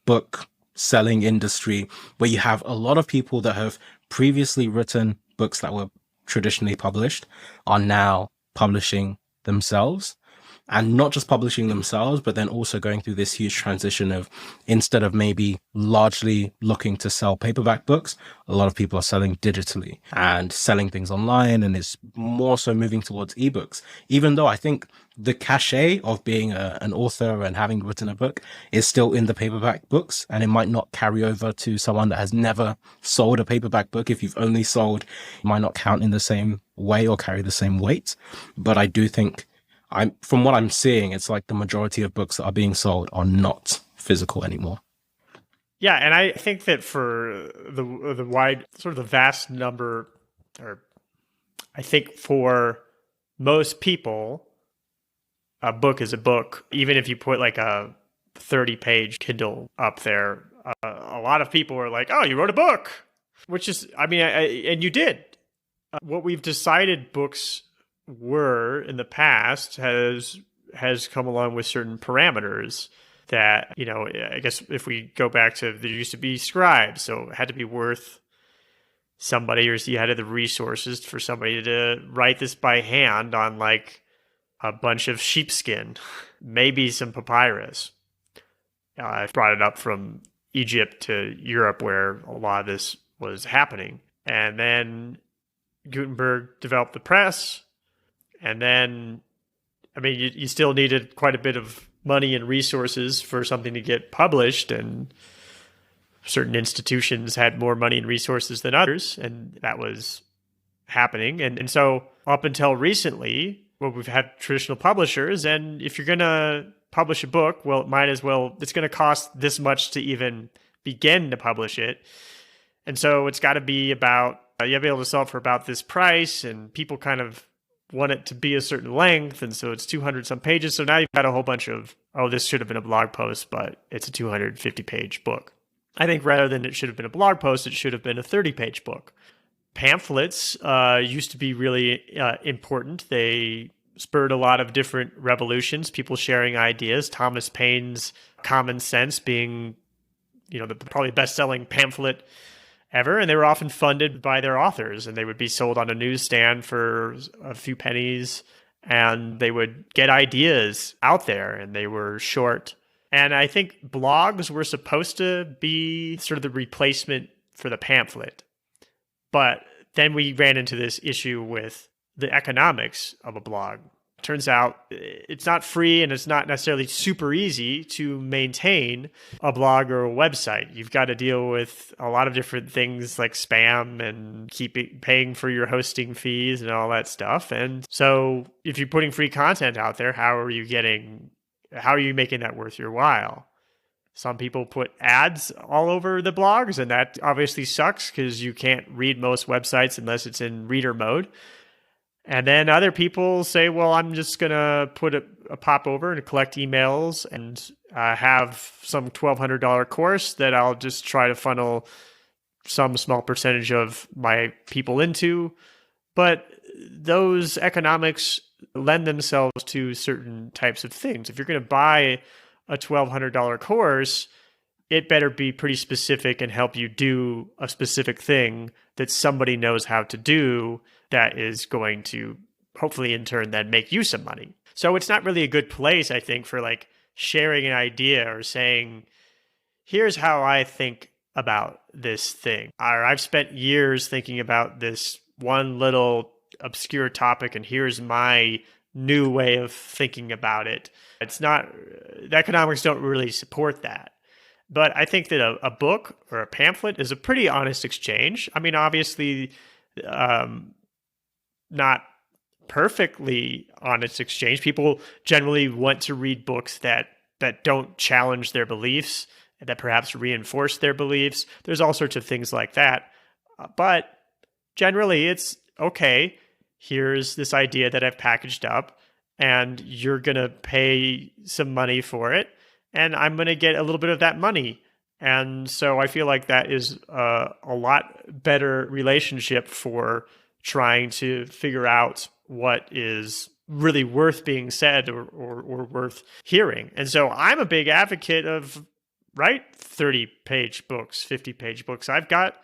book selling industry, where you have a lot of people that have previously written books that were traditionally published are now publishing themselves. And not just publishing themselves, but then also going through this huge transition of, instead of maybe largely looking to sell paperback books, a lot of people are selling digitally and selling things online, and it's more so moving towards ebooks. Even though I think the cachet of being an author and having written a book is still in the paperback books, and it might not carry over to someone that has never sold a paperback book. If you've only sold, it might not count in the same way or carry the same weight. But I do think, from what I'm seeing, it's like the majority of books that are being sold are not physical anymore. Yeah, and I think that for the wide, sort of the vast number, or I think for most people, a book is a book. Even if you put like a 30-page Kindle up there, a lot of people are like, "Oh, you wrote a book," which is, I mean, and you did. What we've decided books were in the past has come along with certain parameters that, you know, I guess if we go back to, there used to be scribes, so it had to be worth somebody, or you had the resources for somebody to write this by hand on like a bunch of sheepskin, maybe some papyrus. I brought it up from Egypt to Europe, where a lot of this was happening. And then Gutenberg developed the press. And then, I mean, you still needed quite a bit of money and resources for something to get published, and certain institutions had more money and resources than others, and that was happening. And so up until recently, well, we've had traditional publishers, and if you're going to publish a book, well, it might as well, it's going to cost this much to even begin to publish it. And so it's got to be about, you have to be able to sell it for about this price, and people kind of want it to be a certain length, and so it's 200 some pages. So now you've got a whole bunch of, oh, this should have been a blog post, but it's a 250-page book. I think rather than it should have been a blog post, it should have been a 30-page book. Pamphlets used to be really important. They spurred a lot of different revolutions, people sharing ideas. Thomas Paine's Common Sense being, you know, the probably best-selling pamphlet ever, and they were often funded by their authors, and they would be sold on a newsstand for a few pennies, and they would get ideas out there, and they were short. And I think blogs were supposed to be sort of the replacement for the pamphlet. But then we ran into this issue with the economics of a blog. Turns out it's not free, and it's not necessarily super easy to maintain a blog or a website. You've got to deal with a lot of different things like spam and paying for your hosting fees and all that stuff. And so if you're putting free content out there, how are you making that worth your while? Some people put ads all over the blogs, and that obviously sucks because you can't read most websites unless it's in reader mode. And then other people say, well, I'm just going to put a pop over and collect emails and have some $1,200 course that I'll just try to funnel some small percentage of my people into. But those economics lend themselves to certain types of things. If you're going to buy a $1,200 course, it better be pretty specific and help you do a specific thing that somebody knows how to do, that is going to hopefully in turn then make you some money. So it's not really a good place, I think, for like sharing an idea or saying, here's how I think about this thing. Or I've spent years thinking about this one little obscure topic, and here's my new way of thinking about it. It's not, the economics don't really support that. But I think that a book or a pamphlet is a pretty honest exchange. I mean, obviously, not perfectly honest exchange. People generally want to read books that don't challenge their beliefs, that perhaps reinforce their beliefs. There's all sorts of things like that. But generally, it's okay. Here's this idea that I've packaged up, and you're going to pay some money for it, and I'm going to get a little bit of that money. And so I feel like that is a lot better relationship for trying to figure out what is really worth being said or worth hearing. And so I'm a big advocate of write 30-page books, 50-page books. I've got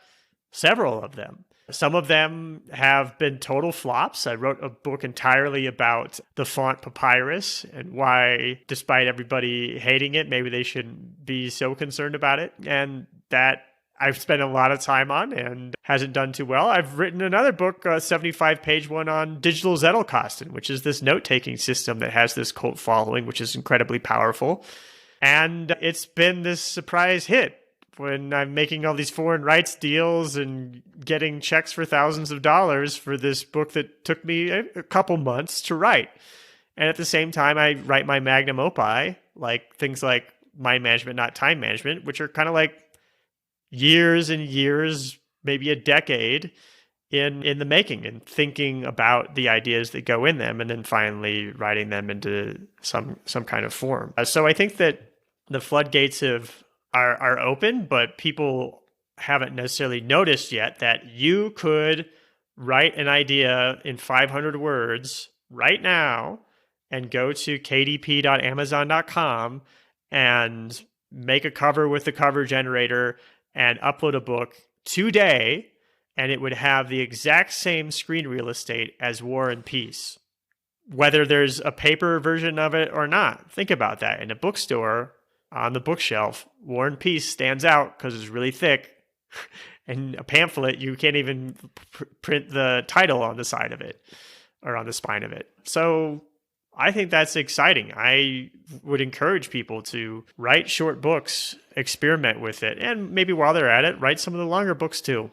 several of them. Some of them have been total flops. I wrote a book entirely about the font papyrus and why, despite everybody hating it, maybe they shouldn't be so concerned about it. And that I've spent a lot of time on and hasn't done too well. I've written another book, a 75-page one on digital Zettelkasten, which is this note-taking system that has this cult following, which is incredibly powerful. And it's been this surprise hit. When I'm making all these foreign rights deals and getting checks for thousands of dollars for this book that took me a couple months to write. And at the same time, I write my magnum opus, like things like Mind Management, Not Time Management, which are kind of like years and years, maybe a decade in the making and thinking about the ideas that go in them and then finally writing them into some kind of form. So I think that the floodgates are open, but people haven't necessarily noticed yet that you could write an idea in 500 words right now and go to kdp.amazon.com and make a cover with the cover generator and upload a book today, and it would have the exact same screen real estate as War and Peace, whether there's a paper version of it or not. Think about that. In a bookstore, on the bookshelf, War and Peace stands out because it's really thick. And a pamphlet, you can't even print the title on the side of it or on the spine of it. So I think that's exciting. I would encourage people to write short books, experiment with it, and maybe while they're at it, write some of the longer books too.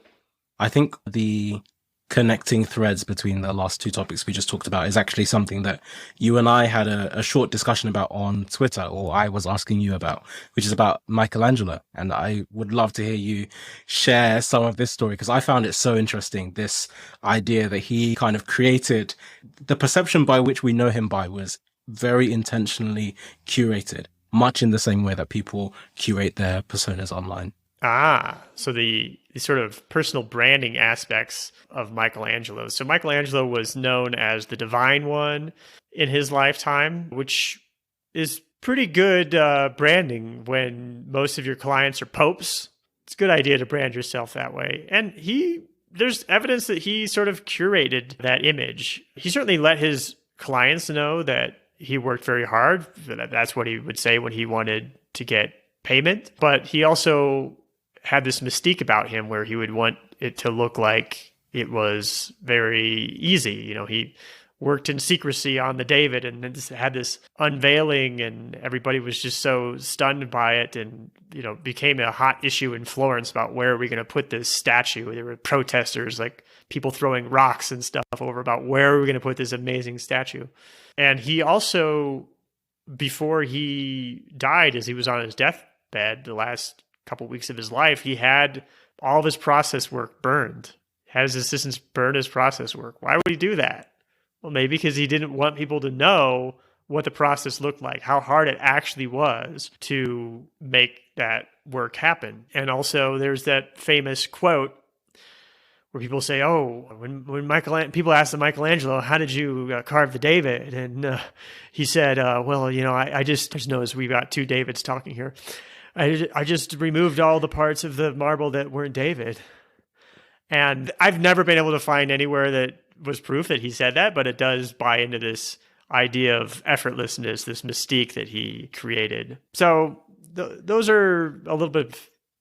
I think the connecting threads between the last two topics we just talked about is actually something that you and I had a short discussion about on Twitter, or I was asking you about, which is about Michelangelo. And I would love to hear you share some of this story, because I found it so interesting. This idea that he kind of created, the perception by which we know him by was very intentionally curated, much in the same way that people curate their personas online. So the sort of personal branding aspects of Michelangelo. So Michelangelo was known as the Divine One in his lifetime, which is pretty good branding when most of your clients are popes. It's a good idea to brand yourself that way. And there's evidence that he sort of curated that image. He certainly let his clients know that he worked very hard. That's what he would say when he wanted to get payment. But he also had this mystique about him where he would want it to look like it was very easy. You know, he worked in secrecy on the David and then just had this unveiling, and everybody was just so stunned by it, and, you know, became a hot issue in Florence about where are we going to put this statue. There were protesters, like people throwing rocks and stuff over about where are we going to put this amazing statue. And he also, before he died, as he was on his deathbed, the last couple weeks of his life, he had all of his process work burned. Had his assistants burn his process work. Why would he do that? Well, maybe because he didn't want people to know what the process looked like, how hard it actually was to make that work happen. And also there's that famous quote where people say, oh, when people asked the Michelangelo, how did you carve the David? And he said, well, you know, I just noticed we got two Davids talking here. I just removed all the parts of the marble that weren't David. And I've never been able to find anywhere that was proof that he said that, but it does buy into this idea of effortlessness, this mystique that he created. So those are a little bit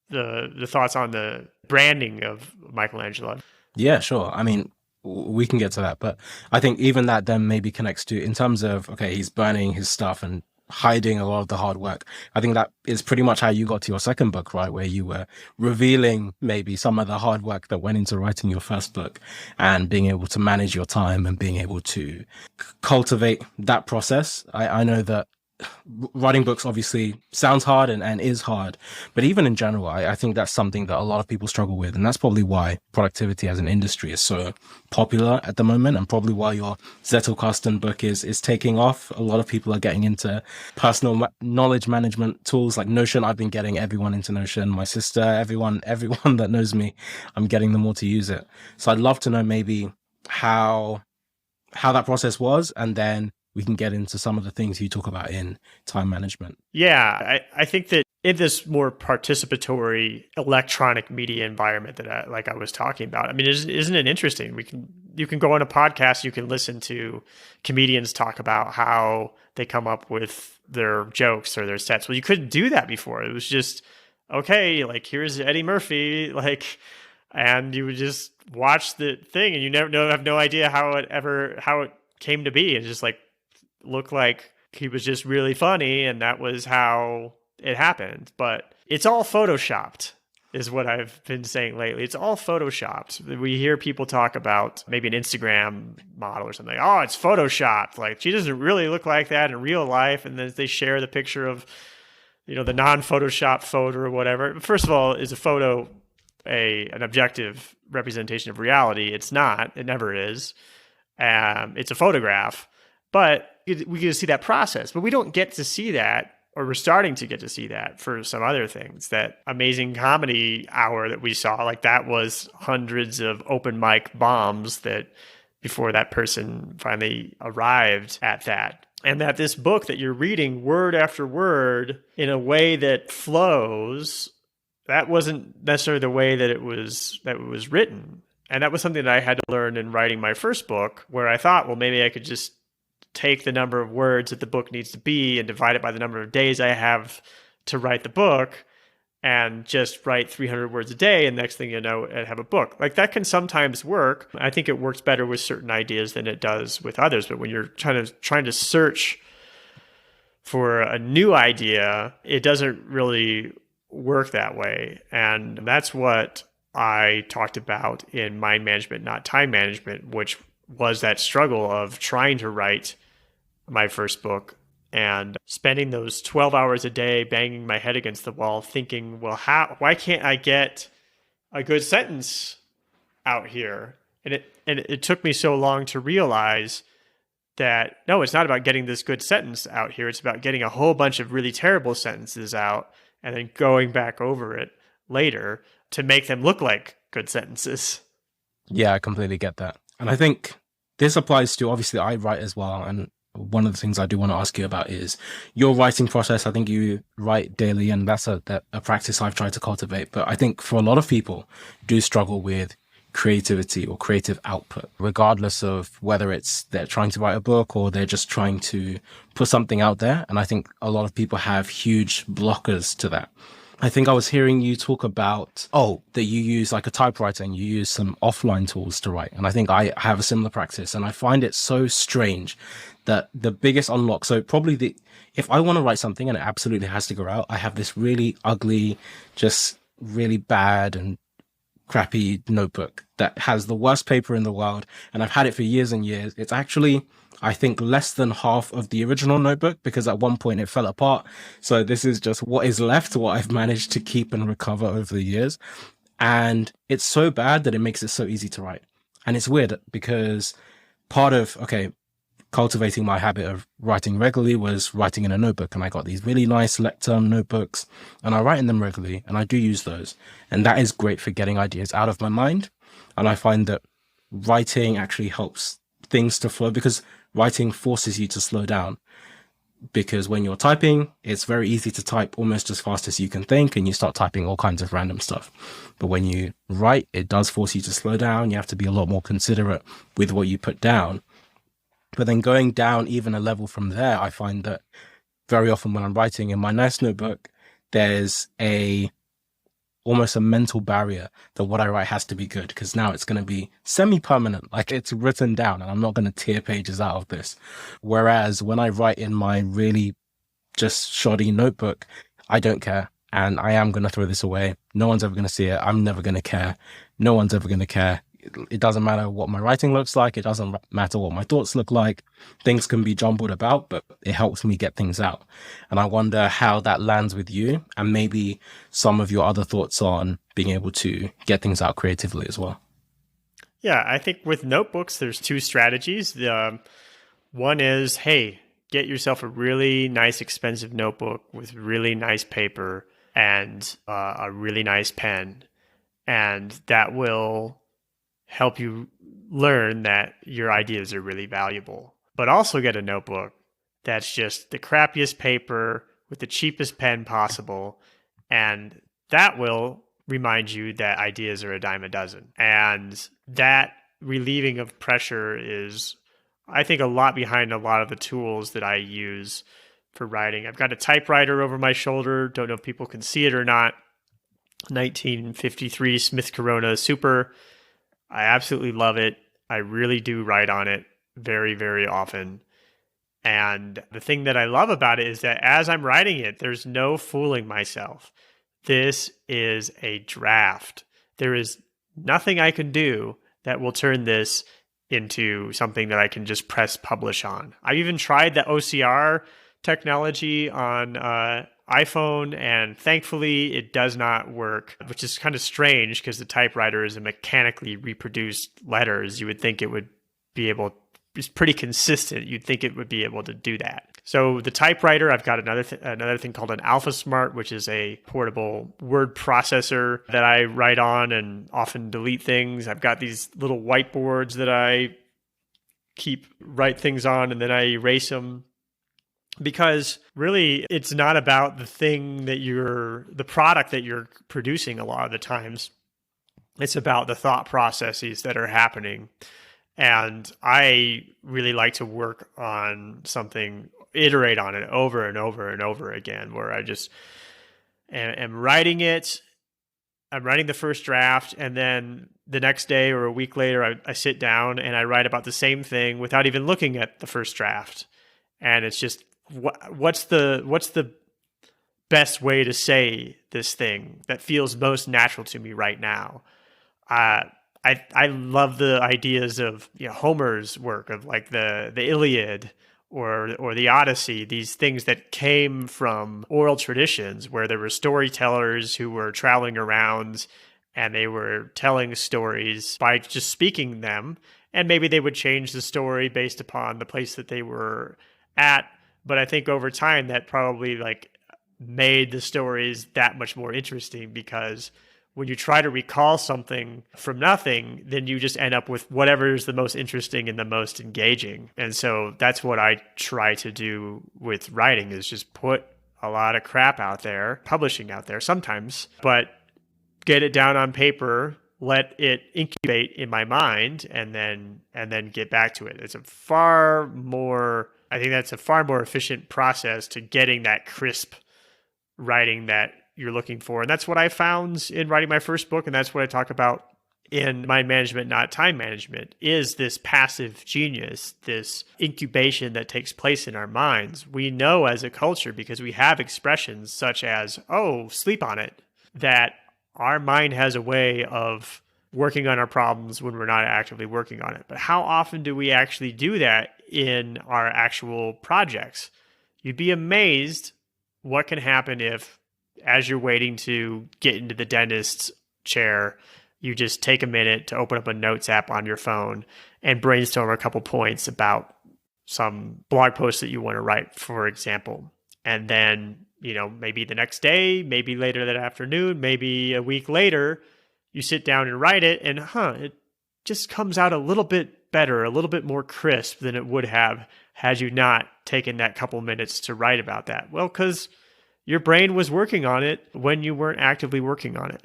the thoughts on the branding of Michelangelo. Yeah, sure. I mean, we can get to that, but I think even that then maybe connects to, in terms of, okay, he's burning his stuff and hiding a lot of the hard work. I think that is pretty much how you got to your second book, right? Where you were revealing maybe some of the hard work that went into writing your first book and being able to manage your time and being able to cultivate that process. I know that writing books obviously sounds hard and is hard, but even in general, I think that's something that a lot of people struggle with. And that's probably why productivity as an industry is so popular at the moment, and probably why your Zettelkasten book is taking off. A lot of people are getting into personal knowledge management tools like Notion. I've been getting everyone into Notion, my sister, everyone that knows me, I'm getting them all to use it. So I'd love to know maybe how that process was, and then we can get into some of the things you talk about in time management. Yeah, I think that in this more participatory electronic media environment that I was talking about, I mean, isn't it interesting? You can go on a podcast, you can listen to comedians talk about how they come up with their jokes or their sets. Well, you couldn't do that before. It was just, okay, like here's Eddie Murphy, like, and you would just watch the thing and you have no idea how it came to be. It's just like, looked like he was just really funny and that was how it happened. But it's all photoshopped is what I've been saying lately. It's all photoshopped. We hear people talk about maybe an Instagram model or something. Oh, it's photoshopped. Like she doesn't really look like that in real life. And then they share the picture of, the non-photoshopped photo or whatever. First of all, is a photo an objective representation of reality? It's not. It never is. It's a photograph. But we get to see that process, but we don't get to see that, or we're starting to get to see that for some other things. That amazing comedy hour that we saw, like that was hundreds of open mic bombs that before that person finally arrived at that. And that this book that you're reading word after word in a way that flows, that wasn't necessarily the way that it was written. And that was something that I had to learn in writing my first book, where I thought, well, maybe I could just take the number of words that the book needs to be and divide it by the number of days I have to write the book and just write 300 words a day. And next thing you know, I have a book. Like that can sometimes work. I think it works better with certain ideas than it does with others. But when you're trying to search for a new idea, it doesn't really work that way. And that's what I talked about in Mind Management, Not Time Management, which was that struggle of trying to write my first book and spending those 12 hours a day banging my head against the wall thinking, well, why can't I get a good sentence out here? And it took me so long to realize that, no, it's not about getting this good sentence out here. It's about getting a whole bunch of really terrible sentences out and then going back over it later to make them look like good sentences. Yeah, I completely get that. And I think this applies to, obviously, I write as well. And one of the things I do want to ask you about is your writing process. I think you write daily, and that's a practice I've tried to cultivate. But I think for a lot of people do struggle with creativity or creative output, regardless of whether it's they're trying to write a book or they're just trying to put something out there. And I think a lot of people have huge blockers to that. I think I was hearing you talk about, that you use like a typewriter and you use some offline tools to write. And I think I have a similar practice, and I find it so strange that the biggest unlock, so probably if I want to write something and it absolutely has to go out, I have this really ugly, just really bad and crappy notebook that has the worst paper in the world. And I've had it for years and years. It's actually, I think, less than half of the original notebook because at one point it fell apart. So this is just what is left, what I've managed to keep and recover over the years. And it's so bad that it makes it so easy to write. And it's weird because part of, cultivating my habit of writing regularly was writing in a notebook. And I got these really nice Lecterm notebooks and I write in them regularly and I do use those. And that is great for getting ideas out of my mind. And I find that writing actually helps things to flow because writing forces you to slow down. Because when you're typing, it's very easy to type almost as fast as you can think and you start typing all kinds of random stuff. But when you write, it does force you to slow down. You have to be a lot more considerate with what you put down. But then going down even a level from there, I find that very often when I'm writing in my nice notebook, there's almost a mental barrier that what I write has to be good because now it's going to be semi-permanent, like it's written down and I'm not going to tear pages out of this. Whereas when I write in my really just shoddy notebook, I don't care. And I am going to throw this away. No one's ever going to see it. I'm never going to care. No one's ever going to care. It doesn't matter what my writing looks like. It doesn't matter what my thoughts look like. Things can be jumbled about, but it helps me get things out. And I wonder how that lands with you, and maybe some of your other thoughts on being able to get things out creatively as well. Yeah, I think with notebooks, there's two strategies. One is, hey, get yourself a really nice, expensive notebook with really nice paper and a really nice pen. And that will help you learn that your ideas are really valuable. But also get a notebook that's just the crappiest paper with the cheapest pen possible. And that will remind you that ideas are a dime a dozen. And that relieving of pressure is, I think, a lot behind a lot of the tools that I use for writing. I've got a typewriter over my shoulder. Don't know if people can see it or not. 1953 Smith Corona Super. I absolutely love it. I really do write on it very, very often. And the thing that I love about it is that as I'm writing it, there's no fooling myself. This is a draft. There is nothing I can do that will turn this into something that I can just press publish on. I've even tried the OCR technology on iPhone, and thankfully it does not work, which is kind of strange because the typewriter is a mechanically reproduced letters. You would think it would be able, it's pretty consistent. You'd think it would be able to do that. So the typewriter, I've got another thing called an AlphaSmart, which is a portable word processor that I write on and often delete things. I've got these little whiteboards that I write things on, and then I erase them. Because really, it's not about the product that you're producing a lot of the times. It's about the thought processes that are happening. And I really like to work on something, iterate on it over and over and over again, where I just am writing it. I'm writing the first draft, and then the next day or a week later, I sit down and I write about the same thing without even looking at the first draft. And it's just, what's the best way to say this thing that feels most natural to me right now? I love the ideas of Homer's work, of like the Iliad or the Odyssey, these things that came from oral traditions where there were storytellers who were traveling around and they were telling stories by just speaking them, and maybe they would change the story based upon the place that they were at. But I think over time that probably made the stories that much more interesting, because when you try to recall something from nothing, then you just end up with whatever is the most interesting and the most engaging. And so that's what I try to do with writing, is just put a lot of crap out there, publishing out there sometimes, but get it down on paper, let it incubate in my mind, and then get back to it. I think that's a far more efficient process to getting that crisp writing that you're looking for. And that's what I found in writing my first book. And that's what I talk about in Mind Management, Not Time Management, is this passive genius, this incubation that takes place in our minds. We know as a culture, because we have expressions such as, oh, sleep on it, that our mind has a way of working on our problems when we're not actively working on it. But how often do we actually do that in our actual projects? You'd be amazed what can happen if, as you're waiting to get into the dentist's chair, you just take a minute to open up a notes app on your phone and brainstorm a couple points about some blog post that you want to write, for example. And then, maybe the next day, maybe later that afternoon, maybe a week later, you sit down and write it, and it just comes out a little bit better, a little bit more crisp than it would have had you not taken that couple minutes to write about that. Well, because your brain was working on it when you weren't actively working on it.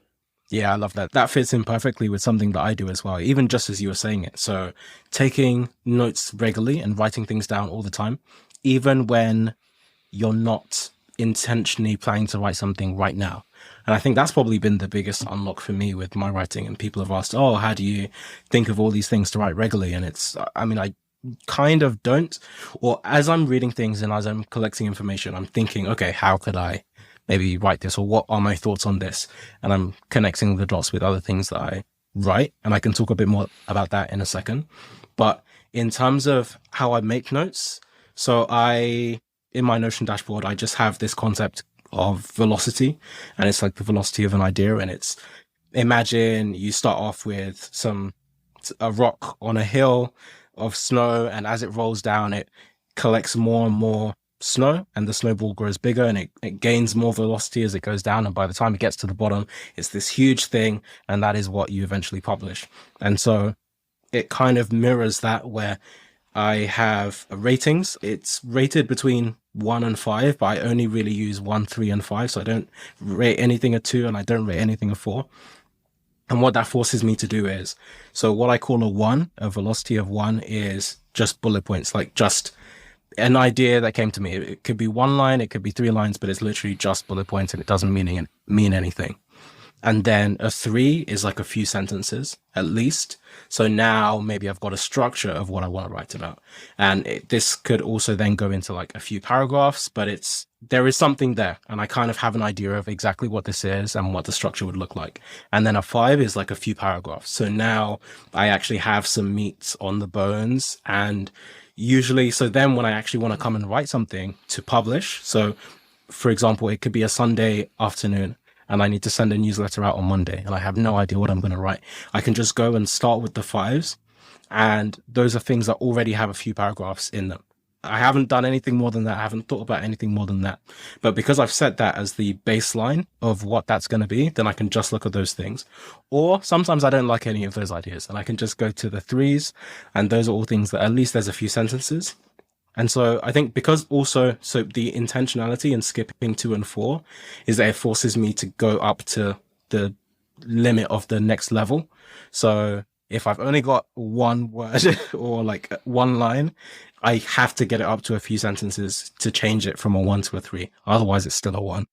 Yeah, I love that. That fits in perfectly with something that I do as well, even just as you were saying it. So taking notes regularly and writing things down all the time, even when you're not intentionally planning to write something right now. And I think that's probably been the biggest unlock for me with my writing. And people have asked, oh, how do you think of all these things to write regularly? And kind of don't. Or as I'm reading things and as I'm collecting information, I'm thinking, okay, how could I maybe write this, or what are my thoughts on this? And I'm connecting the dots with other things that I write. And I can talk a bit more about that in a second. But in terms of how I make notes, so in my Notion dashboard, I just have this concept of velocity, and it's like the velocity of an idea. And it's, imagine you start off with a rock on a hill of snow, and as it rolls down, it collects more and more snow, and the snowball grows bigger, and it gains more velocity as it goes down. And by the time it gets to the bottom, it's this huge thing, and that is what you eventually publish. And so it kind of mirrors that, where I have ratings. It's rated between 1 and 5, but I only really use 1, 3, and 5. So I don't rate anything a 2, and I don't rate anything a 4. And what that forces me to do is, so what I call a velocity of 1 is just bullet points, like just an idea that came to me. It could be 1 line, it could be 3 lines, but it's literally just bullet points, and it doesn't mean anything. And then a 3 is like a few sentences at least. So now maybe I've got a structure of what I want to write about. And this could also then go into like a few paragraphs, but there is something there. And I kind of have an idea of exactly what this is and what the structure would look like. And then a 5 is like a few paragraphs. So now I actually have some meat on the bones. And usually, so then when I actually want to come and write something to publish, so for example, it could be a Sunday afternoon, and I need to send a newsletter out on Monday, and I have no idea what I'm going to write. I can just go and start with the 5s, and those are things that already have a few paragraphs in them. I haven't done anything more than that. I haven't thought about anything more than that. But because I've set that as the baseline of what that's going to be, then I can just look at those things. Or sometimes I don't like any of those ideas, and I can just go to the 3s, and those are all things that at least there's a few sentences. And so I think because also, so the intentionality in skipping 2 and 4 is that it forces me to go up to the limit of the next level. So if I've only got 1 word or like 1 line, I have to get it up to a few sentences to change it from a 1 to a 3. Otherwise it's still a 1.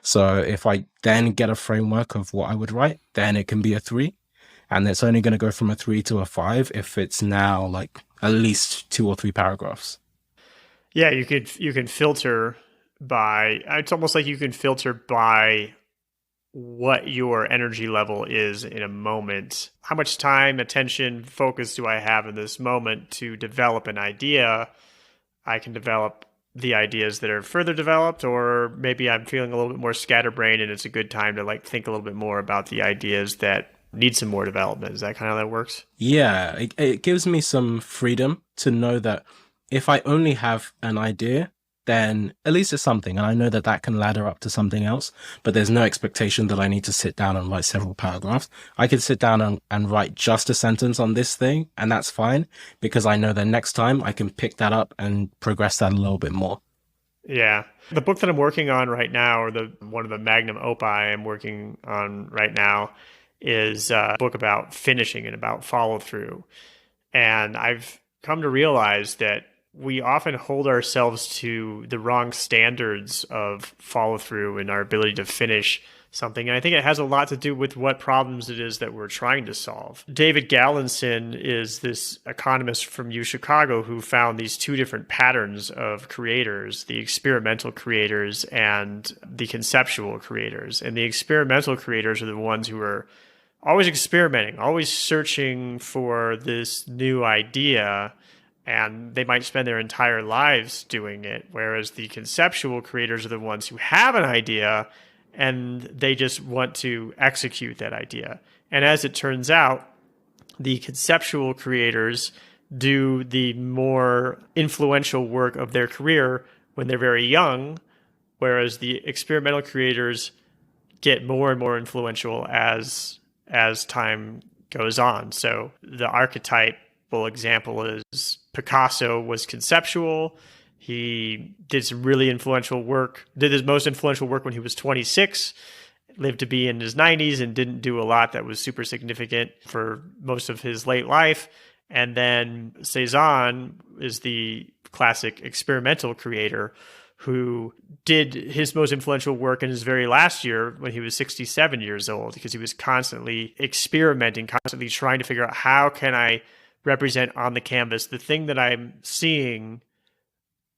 So if I then get a framework of what I would write, then it can be a 3. And it's only going to go from a 3 to a 5 if it's now like at least 2 or 3 paragraphs. Yeah, you can filter by, it's almost like you can filter by what your energy level is in a moment. How much time, attention, focus do I have in this moment to develop an idea? I can develop the ideas that are further developed, or maybe I'm feeling a little bit more scatterbrained and it's a good time to like think a little bit more about the ideas that need some more development. Is that kind of how that works? Yeah, it gives me some freedom to know that if I only have an idea, then at least it's something. And I know that can ladder up to something else, but there's no expectation that I need to sit down and write several paragraphs. I could sit down and write just a sentence on this thing, and that's fine, because I know that next time I can pick that up and progress that a little bit more. Yeah. The book that I'm working on right now, or one of the magnum opus I'm working on right now, is a book about finishing and about follow through. And I've come to realize that we often hold ourselves to the wrong standards of follow through and our ability to finish something. And I think it has a lot to do with what problems it is that we're trying to solve. David Gallinson is this economist from Chicago who found these 2 different patterns of creators, the experimental creators and the conceptual creators. And the experimental creators are the ones who are always experimenting, always searching for this new idea, and they might spend their entire lives doing it, whereas the conceptual creators are the ones who have an idea and they just want to execute that idea. And as it turns out, the conceptual creators do the more influential work of their career when they're very young, whereas the experimental creators get more and more influential as time goes on. So the archetypal example is Picasso was conceptual. He did some really influential work, did his most influential work when he was 26, lived to be in his 90s and didn't do a lot that was super significant for most of his late life. And then Cezanne is the classic experimental creator who did his most influential work in his very last year when he was 67 years old, because he was constantly experimenting, constantly trying to figure out how can I represent on the canvas, the thing that I'm seeing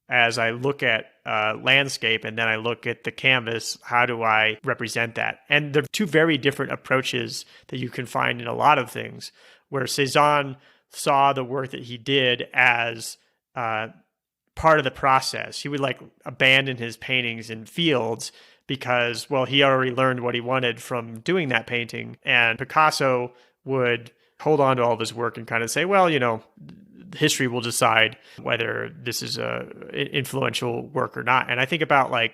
as I look at landscape and then I look at the canvas, how do I represent that? And there are two very different approaches that you can find in a lot of things, where Cezanne saw the work that he did as part of the process. He would like abandon his paintings in fields because, well, he already learned what he wanted from doing that painting. And Picasso would hold on to all of his work and kind of say, well, history will decide whether this is a influential work or not. And I think about like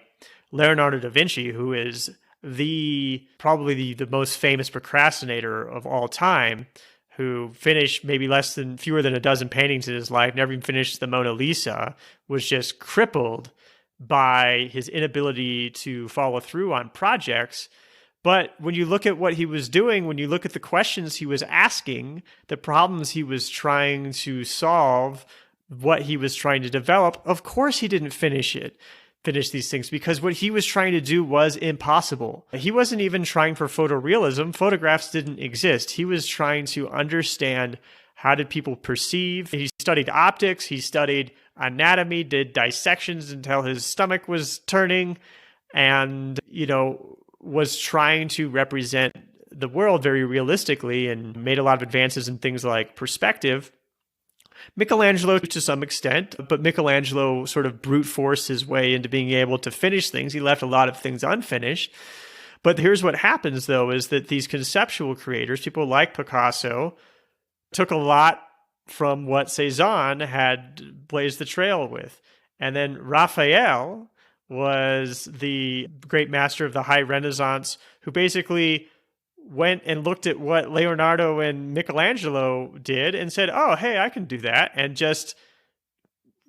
Leonardo da Vinci, who is probably the most famous procrastinator of all time, who finished maybe fewer than a dozen paintings in his life, never even finished the Mona Lisa, was just crippled by his inability to follow through on projects. But when you look at what he was doing, when you look at the questions he was asking, the problems he was trying to solve, what he was trying to develop, of course he didn't finish these things, because what he was trying to do was impossible. He wasn't even trying for photorealism. Photographs didn't exist. He was trying to understand, how did people perceive? He studied optics. He studied anatomy, did dissections until his stomach was turning, and, was trying to represent the world very realistically and made a lot of advances in things like perspective. Michelangelo to some extent, but Michelangelo sort of brute forced his way into being able to finish things. He left a lot of things unfinished. But here's what happens, though, is that these conceptual creators, people like Picasso, took a lot from what Cezanne had blazed the trail with. And then Raphael was the great master of the High Renaissance, who basically went and looked at what Leonardo and Michelangelo did and said, oh, hey, I can do that, and just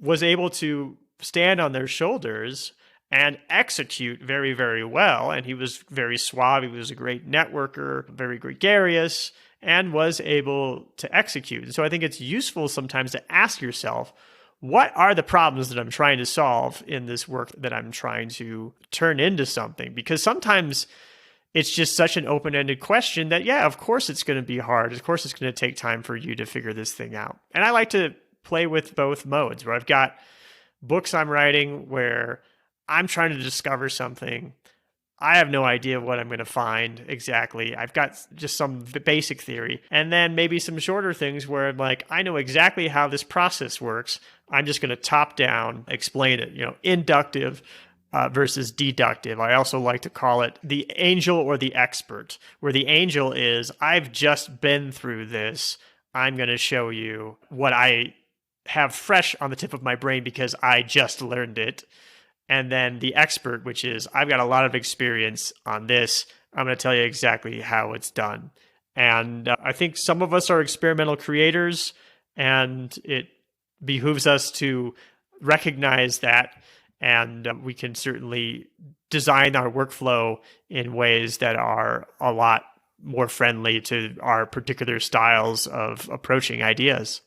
was able to stand on their shoulders and execute very, very well. And he was very suave. He was a great networker, very gregarious, and was able to execute. And so I think it's useful sometimes to ask yourself, what are the problems that I'm trying to solve in this work that I'm trying to turn into something? Because sometimes it's just such an open-ended question that, yeah, of course it's going to be hard. Of course it's going to take time for you to figure this thing out. And I like to play with both modes, where I've got books I'm writing where I'm trying to discover something. I have no idea what I'm going to find exactly. I've got just some basic theory. And then maybe some shorter things where I'm like, I know exactly how this process works. I'm just going to top down explain it, inductive versus deductive. I also like to call it the angel or the expert, where the angel is, I've just been through this. I'm going to show you what I have fresh on the tip of my brain because I just learned it. And then the expert, which is, I've got a lot of experience on this. I'm going to tell you exactly how it's done. And I think some of us are experimental creators, and it behooves us to recognize that. And we can certainly design our workflow in ways that are a lot more friendly to our particular styles of approaching ideas.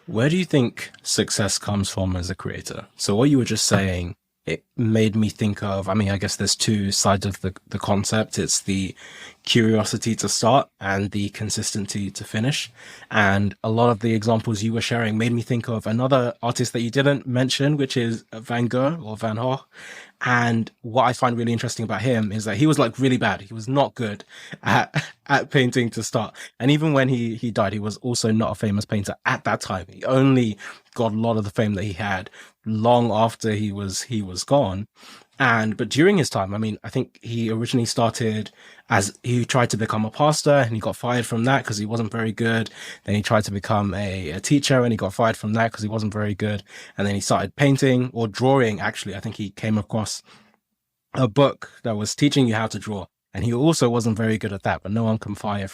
Where do you think success comes from as a creator? So what you were just saying, it made me think of, I guess there's two sides of the concept. It's the curiosity to start and the consistency to finish. And a lot of the examples you were sharing made me think of another artist that you didn't mention, which is Van Gogh or Van Gogh. And what I find really interesting about him is that he was like really bad. He was not good at painting to start. And even when he died, he was also not a famous painter at that time. He only got a lot of the fame that he had long after he was gone. But during his time, I think he originally started as he tried to become a pastor, and he got fired from that because he wasn't very good. Then he tried to become a teacher, and he got fired from that because he wasn't very good. And then he started painting or drawing. Actually, I think he came across a book that was teaching you how to draw. And he also wasn't very good at that, but no one can fire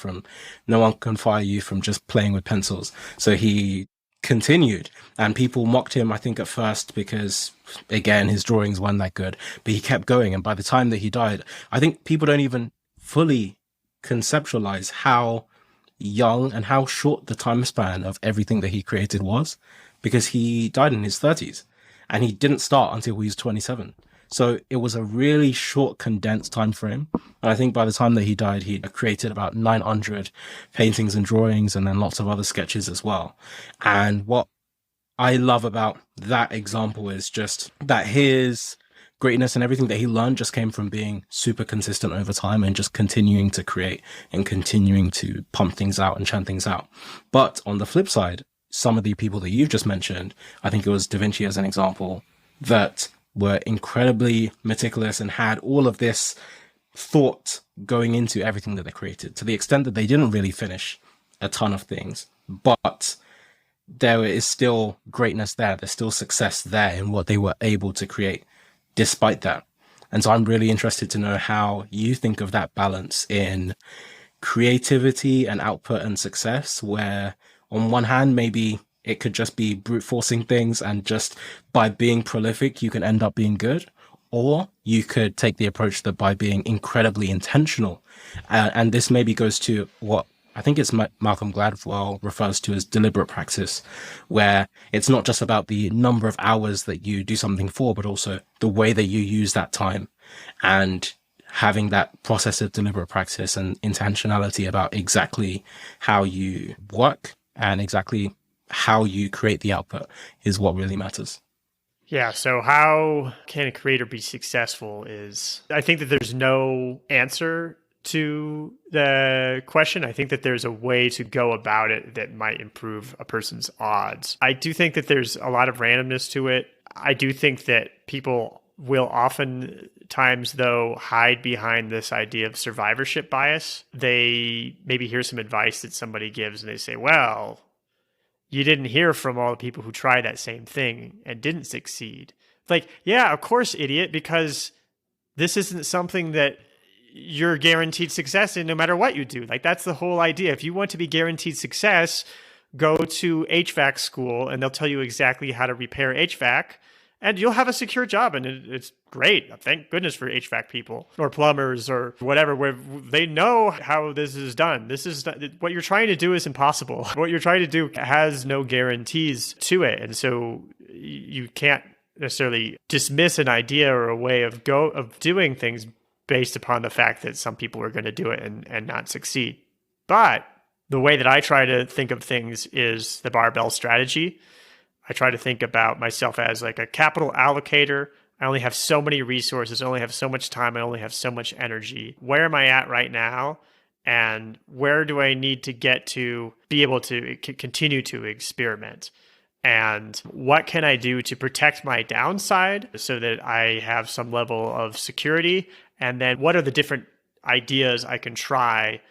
you from just playing with pencils. So he continued, and people mocked him, I think, at first because, again, his drawings weren't that good, but he kept going. And by the time that he died, I think people don't even fully conceptualize how young and how short the time span of everything that he created was, because he died in his 30s and he didn't start until he was 27. So it was a really short, condensed time frame. And I think by the time that he died, he created about 900 paintings and drawings and then lots of other sketches as well. And what I love about that example is just that his greatness and everything that he learned just came from being super consistent over time and just continuing to create and continuing to pump things out and churn things out. But on the flip side, some of the people that you've just mentioned, I think it was Da Vinci as an example, that were incredibly meticulous and had all of this thought going into everything that they created, to the extent that they didn't really finish a ton of things, but there is still greatness there. There's still success there in what they were able to create despite that. And so I'm really interested to know how you think of that balance in creativity and output and success, where on one hand, maybe it could just be brute forcing things and just by being prolific, you can end up being good. Or you could take the approach that by being incredibly intentional, and this maybe goes to what I think it's Malcolm Gladwell refers to as deliberate practice, where it's not just about the number of hours that you do something for, but also the way that you use that time, and having that process of deliberate practice and intentionality about exactly how you work and exactly how you create the output is what really matters. Yeah, so how can a creator be successful is, I think that there's no answer to the question. I think that there's a way to go about it that might improve a person's odds. I do think that there's a lot of randomness to it. I do think that people will oftentimes, though, hide behind this idea of survivorship bias. They maybe hear some advice that somebody gives and they say, well, you didn't hear from all the people who tried that same thing and didn't succeed. Like, yeah, of course, idiot, because this isn't something that you're guaranteed success in no matter what you do. Like, that's the whole idea. If you want to be guaranteed success, go to HVAC school and they'll tell you exactly how to repair HVAC and you'll have a secure job. And it's great. Thank goodness for HVAC people or plumbers or whatever, where they know how this is done. This is what you're trying to do is impossible. What you're trying to do has no guarantees to it. And so you can't necessarily dismiss an idea or a way of doing things based upon the fact that some people are going to do it and not succeed. But the way that I try to think of things is the barbell strategy. I try to think about myself as like a capital allocator. I only have so many resources, I only have so much time, I only have so much energy. Where am I at right now? And where do I need to get to be able to continue to experiment? And what can I do to protect my downside so that I have some level of security? And then what are the different ideas I can try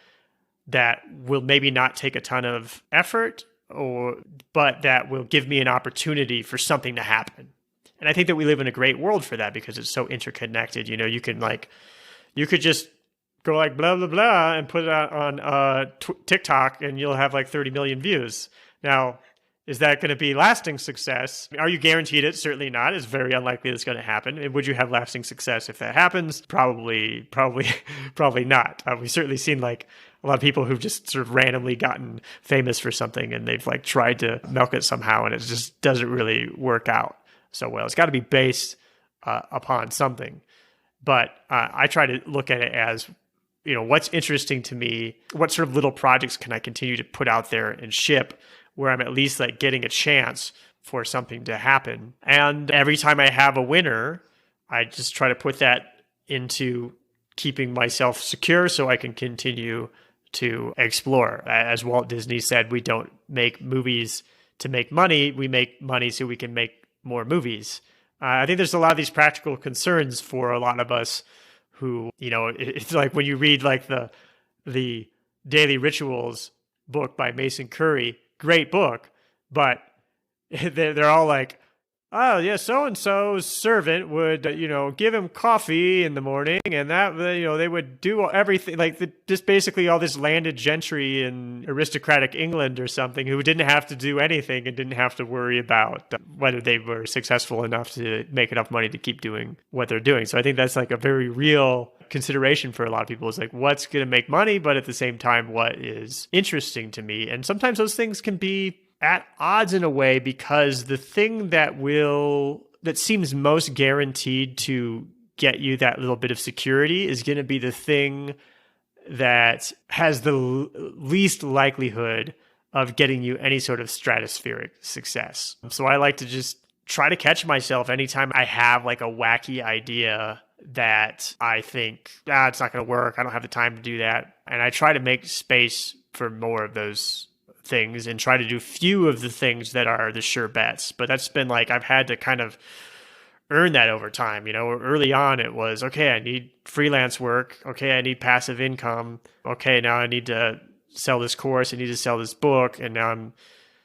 that will maybe not take a ton of effort, but that will give me an opportunity for something to happen? And I think that we live in a great world for that because it's so interconnected. You know, you could just go like blah, blah, blah and put it out on TikTok and you'll have like 30 million views. Now, is that going to be lasting success? Are you guaranteed it? Certainly not. It's very unlikely it's going to happen. And would you have lasting success if that happens? Probably not. We've certainly seen like a lot of people who've just sort of randomly gotten famous for something and they've like tried to milk it somehow and it just doesn't really work out so well. It's got to be based upon something. But I try to look at it as, you know, what's interesting to me? What sort of little projects can I continue to put out there and ship where I'm at least like getting a chance for something to happen? And every time I have a winner, I just try to put that into keeping myself secure so I can continue to explore. As Walt Disney said, we don't make movies to make money. We make money so we can make more movies. I think there's a lot of these practical concerns for a lot of us who, you know, it's like when you read like the Daily Rituals book by Mason Curry, great book, but they're all like, oh yeah, so-and-so's servant would, you know, give him coffee in the morning and that, you know, they would do everything, like just basically all this landed gentry in aristocratic England or something who didn't have to do anything and didn't have to worry about whether they were successful enough to make enough money to keep doing what they're doing. So I think that's like a very real consideration for a lot of people, is like what's going to make money, but at the same time, what is interesting to me. And sometimes those things can be at odds in a way, because the thing that will that seems most guaranteed to get you that little bit of security is going to be the thing that has the least likelihood of getting you any sort of stratospheric success. So I like to just try to catch myself anytime I have like a wacky idea that I think, it's not going to work. I don't have the time to do that. And I try to make space for more of those things and try to do few of the things that are the sure bets. But that's been like, I've had to kind of earn that over time. Early on it was, okay, I need freelance work. Okay, I need passive income. Okay, now I need to sell this course. I need to sell this book. And now I'm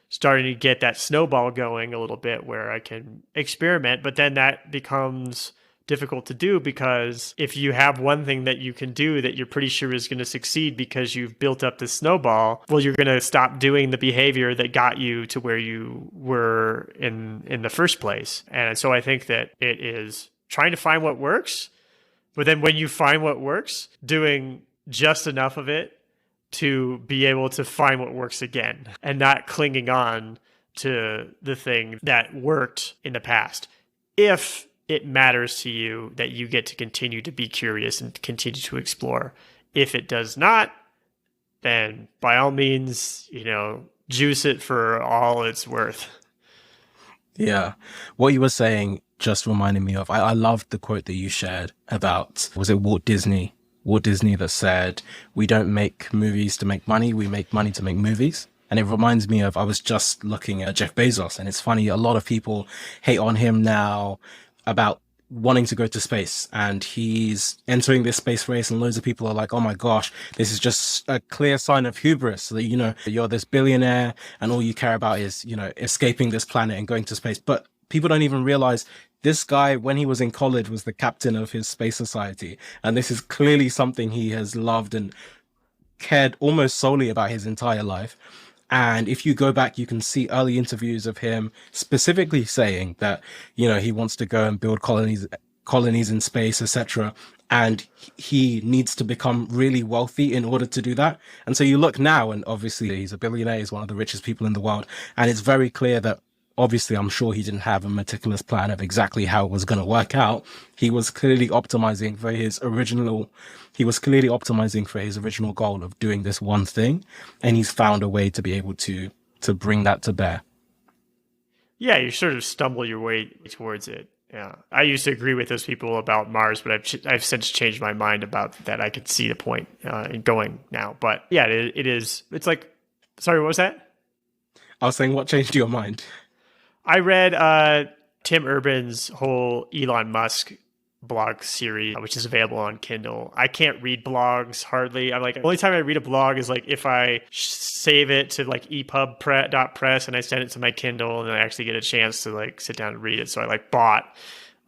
starting to get that snowball going a little bit where I can experiment. But then that becomes difficult to do, because if you have one thing that you can do that you're pretty sure is going to succeed because you've built up this snowball, well, you're going to stop doing the behavior that got you to where you were in the first place. And so I think that it is trying to find what works, but then when you find what works, doing just enough of it to be able to find what works again, and not clinging on to the thing that worked in the past. If it matters to you that you get to continue to be curious and continue to explore. If it does not, then by all means, juice it for all it's worth. Yeah. What you were saying just reminded me of, I loved the quote that you shared about, was it Walt Disney? Walt Disney that said, we don't make movies to make money, we make money to make movies. And it reminds me of, I was just looking at Jeff Bezos, and it's funny, a lot of people hate on him now about wanting to go to space, and he's entering this space race, and loads of people are like, oh my gosh, this is just a clear sign of hubris that, you're this billionaire and all you care about is, escaping this planet and going to space. But people don't even realize this guy, when he was in college, was the captain of his space society. And this is clearly something he has loved and cared almost solely about his entire life. And if you go back, you can see early interviews of him specifically saying that, he wants to go and build colonies in space, etc. And he needs to become really wealthy in order to do that. And so you look now, and obviously he's a billionaire, he's one of the richest people in the world. And it's very clear that, obviously, I'm sure he didn't have a meticulous plan of exactly how it was going to work out. He was clearly optimizing for his original goal of doing this one thing. And he's found a way to be able to bring that to bear. Yeah, you sort of stumble your way towards it. Yeah, I used to agree with those people about Mars, but I've since changed my mind about that. I could see the point in going now. But yeah, it is. It's like, sorry, what was that? I was saying, what changed your mind? I read Tim Urban's whole Elon Musk blog series, which is available on Kindle. I can't read blogs hardly. I'm like, the only time I read a blog is like if I save it to like epub.press and I send it to my Kindle, and then I actually get a chance to like sit down and read it. So I like bought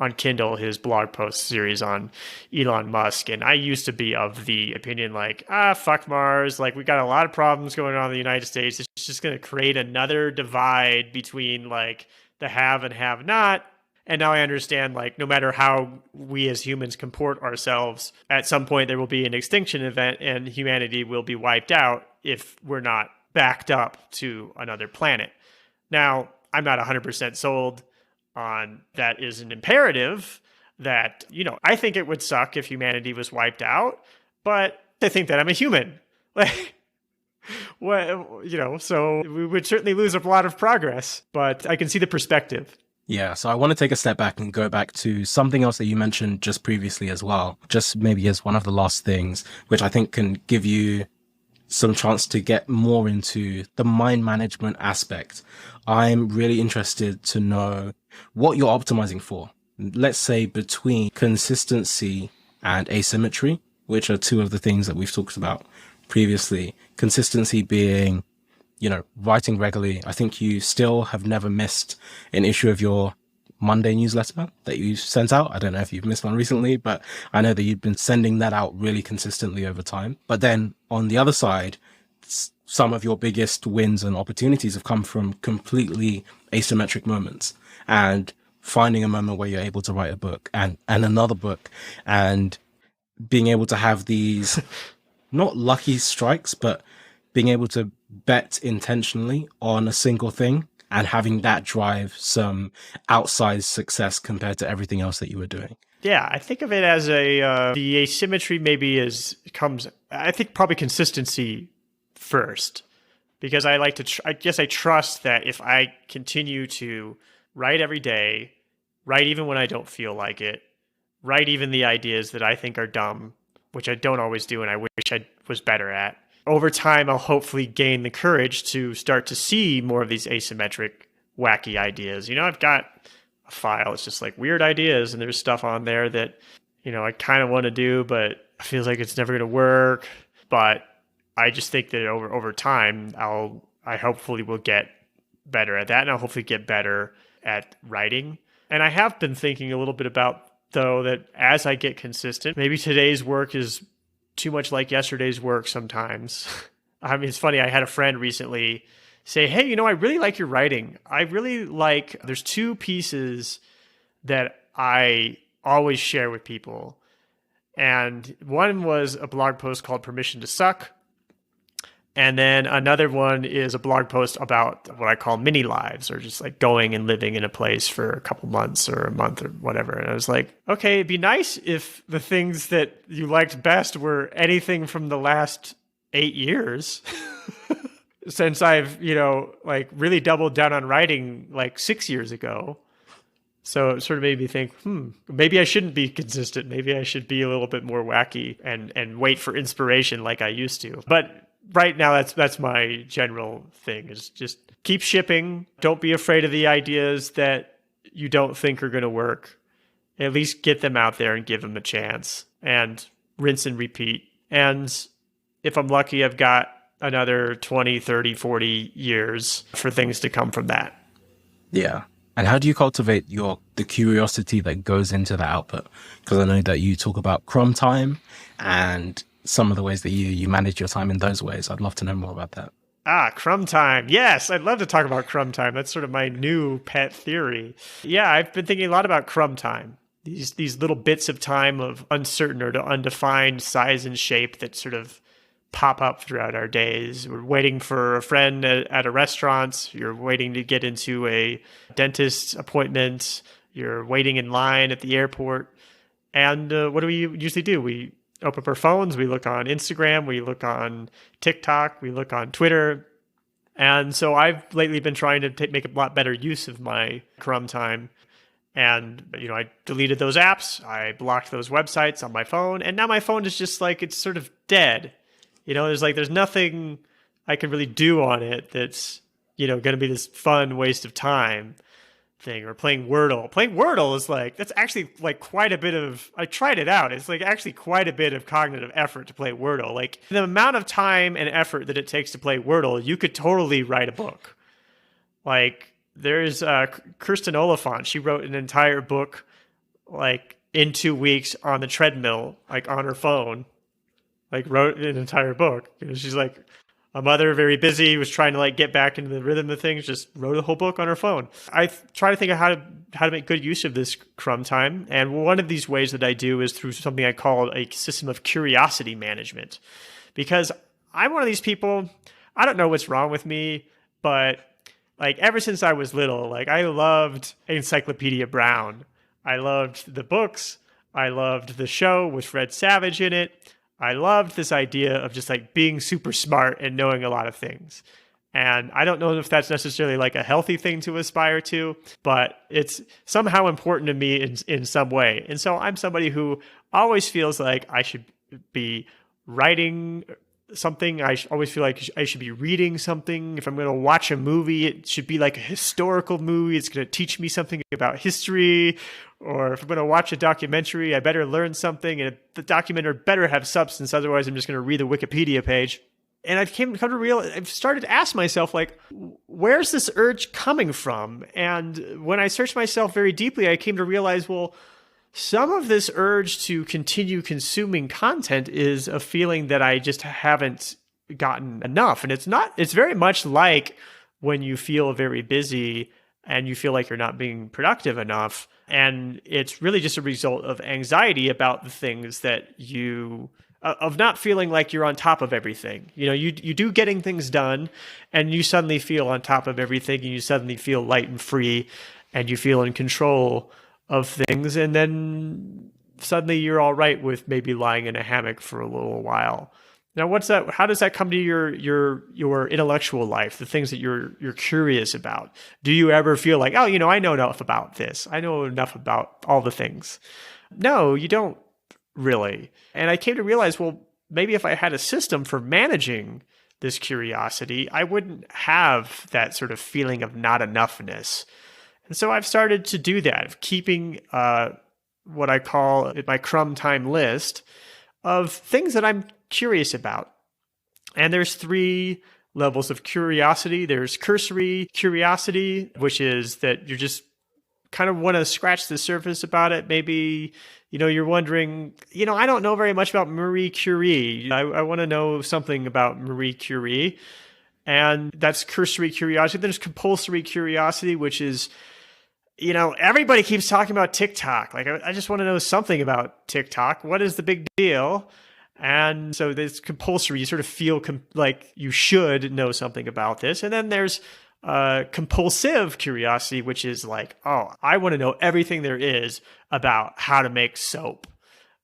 on Kindle his blog post series on Elon Musk. And I used to be of the opinion like, fuck Mars. Like, we got a lot of problems going on in the United States. It's just going to create another divide between like the have and have not. And now I understand, like, no matter how we as humans comport ourselves, at some point there will be an extinction event and humanity will be wiped out if we're not backed up to another planet. Now, I'm not 100% sold on that is an imperative that, I think it would suck if humanity was wiped out, but I think that I'm a human. Like, so we would certainly lose a lot of progress, but I can see the perspective. Yeah, so I want to take a step back and go back to something else that you mentioned just previously as well, just maybe as one of the last things, which I think can give you some chance to get more into the mind management aspect. I'm really interested to know what you're optimizing for. Let's say between consistency and asymmetry, which are two of the things that we've talked about previously. Consistency being, writing regularly. I think you still have never missed an issue of your Monday newsletter that you sent out. I don't know if you've missed one recently, but I know that you've been sending that out really consistently over time. But then on the other side, some of your biggest wins and opportunities have come from completely asymmetric moments, and finding a moment where you're able to write a book and another book, and being able to have these not lucky strikes, but being able to bet intentionally on a single thing and having that drive some outsized success compared to everything else that you were doing. Yeah, I think of it as the asymmetry maybe comes, I think probably consistency first, because I like to, I guess I trust that if I continue to write every day, write even when I don't feel like it, write even the ideas that I think are dumb, which I don't always do and I wish I was better at. Over time, I'll hopefully gain the courage to start to see more of these asymmetric, wacky ideas. I've got a file. It's just like weird ideas, and there's stuff on there that, I kind of want to do, but it feels like it's never going to work. But I just think that over time, I hopefully will get better at that, and I'll hopefully get better at writing. And I have been thinking a little bit about, though, that as I get consistent, maybe today's work is too much like yesterday's work sometimes. I mean, it's funny. I had a friend recently say, hey, I really like your writing. There's two pieces that I always share with people. And one was a blog post called Permission to Suck. And then another one is a blog post about what I call mini lives, or just like going and living in a place for a couple months or a month or whatever. And I was like, okay, it'd be nice if the things that you liked best were anything from the last 8 years. Since I've, really doubled down on writing like 6 years ago. So it sort of made me think, maybe I shouldn't be consistent. Maybe I should be a little bit more wacky and wait for inspiration like I used to. But right now, that's my general thing, is just keep shipping. Don't be afraid of the ideas that you don't think are going to work. At least get them out there and give them a chance, and rinse and repeat. And if I'm lucky, I've got another 20, 30, 40 years for things to come from that. Yeah. And how do you cultivate the curiosity that goes into that output? Because I know that you talk about crumb time and some of the ways that you manage your time in those ways. I'd love to know more about that. Crumb time. Yes, I'd love to talk about crumb time. That's sort of my new pet theory. Yeah, I've been thinking a lot about crumb time. These little bits of time of uncertain or undefined size and shape that sort of pop up throughout our days. We're waiting for a friend at a restaurant. You're waiting to get into a dentist appointment. You're waiting in line at the airport. And what do we usually do? We open up our phones. We look on Instagram. We look on TikTok. We look on Twitter. And so I've lately been trying to make a lot better use of my crumb time. And, I deleted those apps. I blocked those websites on my phone. And now my phone is just like, it's sort of dead. There's nothing I can really do on it that's, going to be this fun waste of time thing. Or playing Wordle. Playing Wordle is that's actually quite a bit of, I tried it out. It's actually quite a bit of cognitive effort to play Wordle. The amount of time and effort that it takes to play Wordle, you could totally write a book. There's Kirsten Oliphant. She wrote an entire book in 2 weeks on the treadmill, on her phone. Wrote an entire book. She's a mother, very busy, was trying to get back into the rhythm of things, just wrote a whole book on her phone. I try to think of how to make good use of this crumb time. And one of these ways that I do is through something I call a system of curiosity management. Because I'm one of these people, I don't know what's wrong with me, but ever since I was little, I loved Encyclopedia Brown. I loved the books. I loved the show with Fred Savage in it. I loved this idea of just being super smart and knowing a lot of things. And I don't know if that's necessarily a healthy thing to aspire to, but it's somehow important to me in some way. And so I'm somebody who always feels like I should be writing something. I always feel like I should be reading something. If I'm going to watch a movie, it should be a historical movie. It's going to teach me something about history. Or if I'm going to watch a documentary, I better learn something. And the documentary better have substance. Otherwise, I'm just going to read the Wikipedia page. And I've started to ask myself, where's this urge coming from? And when I searched myself very deeply, I came to realize, well, some of this urge to continue consuming content is a feeling that I just haven't gotten enough. And it's very much like when you feel very busy and you feel like you're not being productive enough. And it's really just a result of anxiety about the things that you of not feeling like you're on top of everything. You do getting things done, and you suddenly feel on top of everything, and you suddenly feel light and free, and you feel in control of things, and then suddenly you're all right with maybe lying in a hammock for a little while. Now, what's that? How does that come to your intellectual life? The things that you're curious about. Do you ever feel like, oh, I know enough about this. I know enough about all the things. No, you don't really. And I came to realize, well, maybe if I had a system for managing this curiosity, I wouldn't have that sort of feeling of not enoughness. And so I've started to do that, of keeping what I call my crumb time list of things that I'm curious about. And there's 3 levels of curiosity. There's cursory curiosity, which is that you're just kind of want to scratch the surface about it. Maybe, you're wondering, I don't know very much about Marie Curie. I want to know something about Marie Curie. And that's cursory curiosity. There's compulsory curiosity, which is, everybody keeps talking about TikTok. Like, I just want to know something about TikTok. What is the big deal? And so there's compulsory. You sort of feel like you should know something about this. And then there's compulsive curiosity, which is like, oh, I want to know everything there is about how to make soap.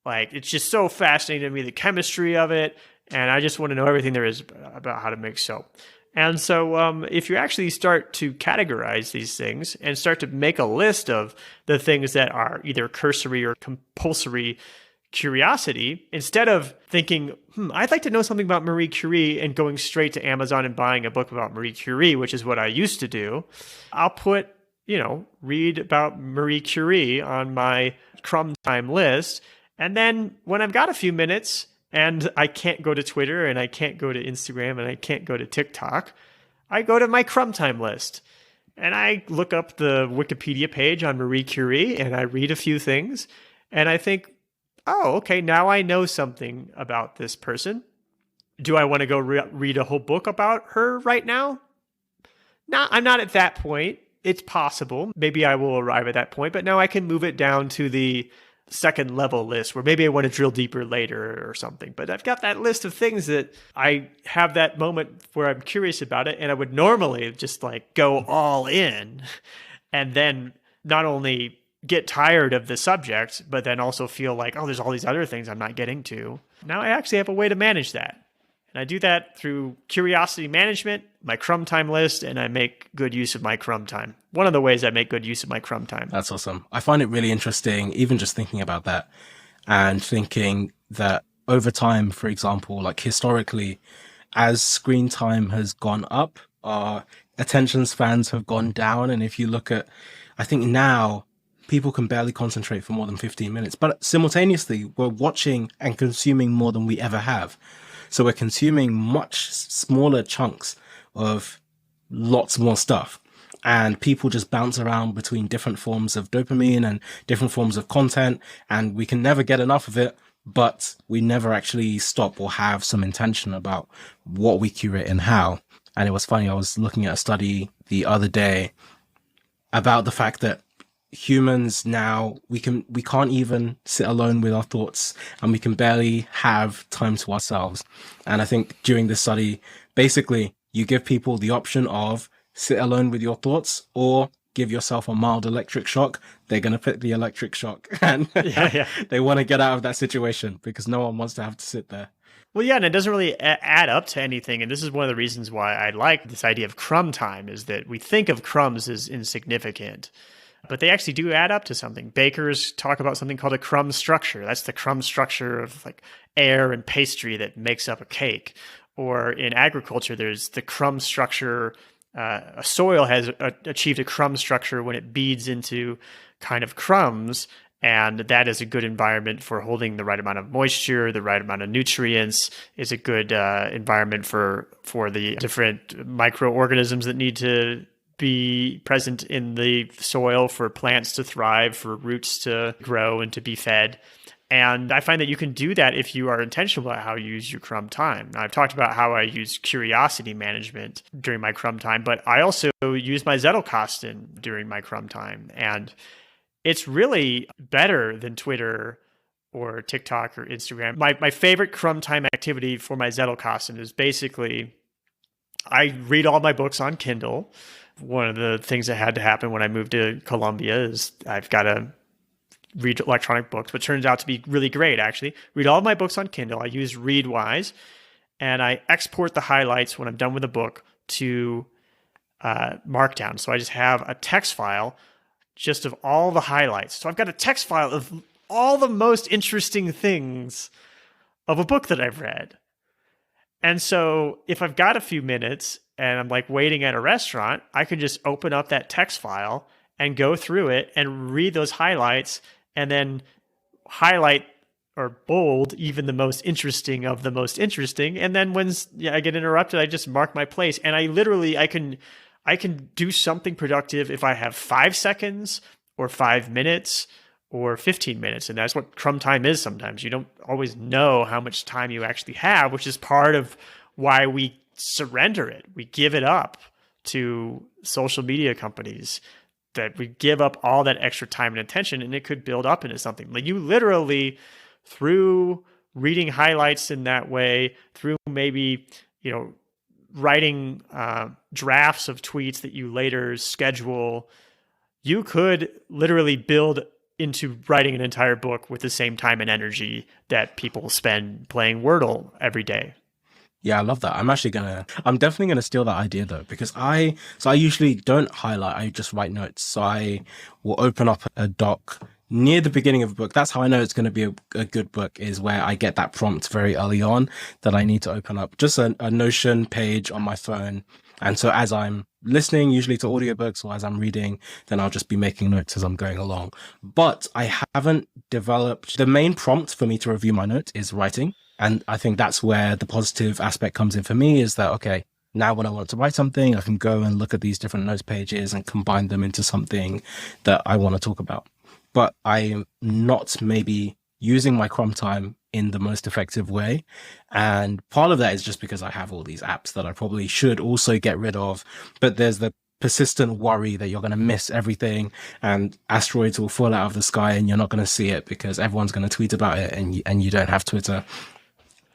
Like, it's just so fascinating to me, the chemistry of it. And I just want to know everything there is about how to make soap. And so if you actually start to categorize these things and start to make a list of the things that are either cursory or compulsory curiosity, instead of thinking, I'd like to know something about Marie Curie and going straight to Amazon and buying a book about Marie Curie, which is what I used to do, I'll put, read about Marie Curie on my crumb time list. And then when I've got a few minutes, and I can't go to Twitter, and I can't go to Instagram, and I can't go to TikTok, I go to my crumb time list. And I look up the Wikipedia page on Marie Curie, and I read a few things. And I think, oh, okay, now I know something about this person. Do I want to go read a whole book about her right now? No, I'm not at that point. It's possible. Maybe I will arrive at that point. But now I can move it down to the second level list where maybe I want to drill deeper later or something. But I've got that list of things that I have that moment where I'm curious about it, and I would normally just like go all in and then not only get tired of the subject, but then also feel like, oh, there's all these other things I'm not getting to. Now I actually have a way to manage that. And I do that through curiosity management, my crumb time list, and I make good use of my crumb time. One of the ways I make good use of my crumb time. That's awesome. I find it really interesting, even just thinking about that and thinking that over time, for example, like historically, as screen time has gone up, our attention spans have gone down. And if you look at, I think now people can barely concentrate for more than 15 minutes, but simultaneously we're watching and consuming more than we ever have. So we're consuming much smaller chunks of lots more stuff. And people just bounce around between different forms of dopamine and different forms of content. And we can never get enough of it, but we never actually stop or have some intention about what we curate and how. And it was funny, I was looking at a study the other day about the fact that humans now, we can't even sit alone with our thoughts, and we can barely have time to ourselves. And I think during this study, basically you give people the option of sit alone with your thoughts or give yourself a mild electric shock. They're going to pick the electric shock, and they want to get out of that situation because no one wants to have to sit there. Well, yeah, and it doesn't really add up to anything. And this is one of the reasons why I like this idea of crumb time, is that we think of crumbs as insignificant, but they actually do add up to something. Bakers talk about something called a crumb structure. That's the crumb structure of like air and pastry that makes up a cake. Or in agriculture, there's the crumb structure. A soil has achieved a crumb structure when it beads into kind of crumbs, and that is a good environment for holding the right amount of moisture, the right amount of nutrients. Is a good environment for the different microorganisms that need to be present in the soil for plants to thrive, for roots to grow and to be fed. And I find that you can do that if you are intentional about how you use your crumb time. Now, I've talked about how I use curiosity management during my crumb time, but I also use my Zettelkasten during my crumb time. And it's really better than Twitter or TikTok or Instagram. My favorite crumb time activity for my Zettelkasten is basically I read all my books on Kindle. One of the things that had to happen when I moved to Columbia is I've got to read electronic books, but turns out to be really great, actually. Read all of my books on Kindle. I use Readwise, and I export the highlights when I'm done with the book to Markdown. So I just have a text file just of all the highlights. So I've got a text file of all the most interesting things of a book that I've read. And so if I've got a few minutes and I'm like waiting at a restaurant, I could just open up that text file and go through it and read those highlights and then highlight or bold even the most interesting of the most interesting. And then when I get interrupted, I just mark my place. And I can do something productive if I have 5 seconds or 5 minutes or 15 minutes. And that's what crumb time is sometimes. You don't always know how much time you actually have, which is part of why we surrender it. We give it up to social media companies, that we give up all that extra time and attention, and it could build up into something. Like you literally, through reading highlights in that way, through maybe, writing drafts of tweets that you later schedule, you could literally build into writing an entire book with the same time and energy that people spend playing Wordle every day. Yeah, I love that. I'm definitely gonna steal that idea though, because I usually don't highlight, I just write notes. So I will open up a doc near the beginning of a book. That's how I know it's going to be a good book, is where I get that prompt very early on that I need to open up just a Notion page on my phone. And so as I'm listening, usually to audiobooks, or as I'm reading, then I'll just be making notes as I'm going along. But I haven't developed, the main prompt for me to review my notes is writing. And I think that's where the positive aspect comes in for me, is that, okay, now when I want to write something, I can go and look at these different notes pages and combine them into something that I want to talk about. But I'm not maybe using my crumb time in the most effective way. And part of that is just because I have all these apps that I probably should also get rid of. But there's the persistent worry that you're going to miss everything and asteroids will fall out of the sky and you're not going to see it because everyone's going to tweet about it and you don't have Twitter.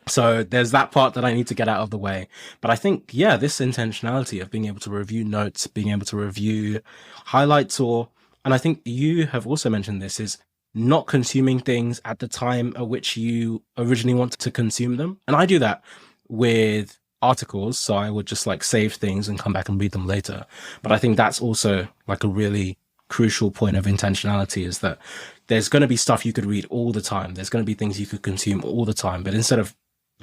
So there's that part that I need to get out of the way. But I think, yeah, this intentionality of being able to review notes, being able to review highlights, and I think you have also mentioned this, is not consuming things at the time at which you originally wanted to consume them. And I do that with articles. So I would just like save things and come back and read them later. But I think that's also like a really crucial point of intentionality, is that there's going to be stuff you could read all the time. There's going to be things you could consume all the time. But instead of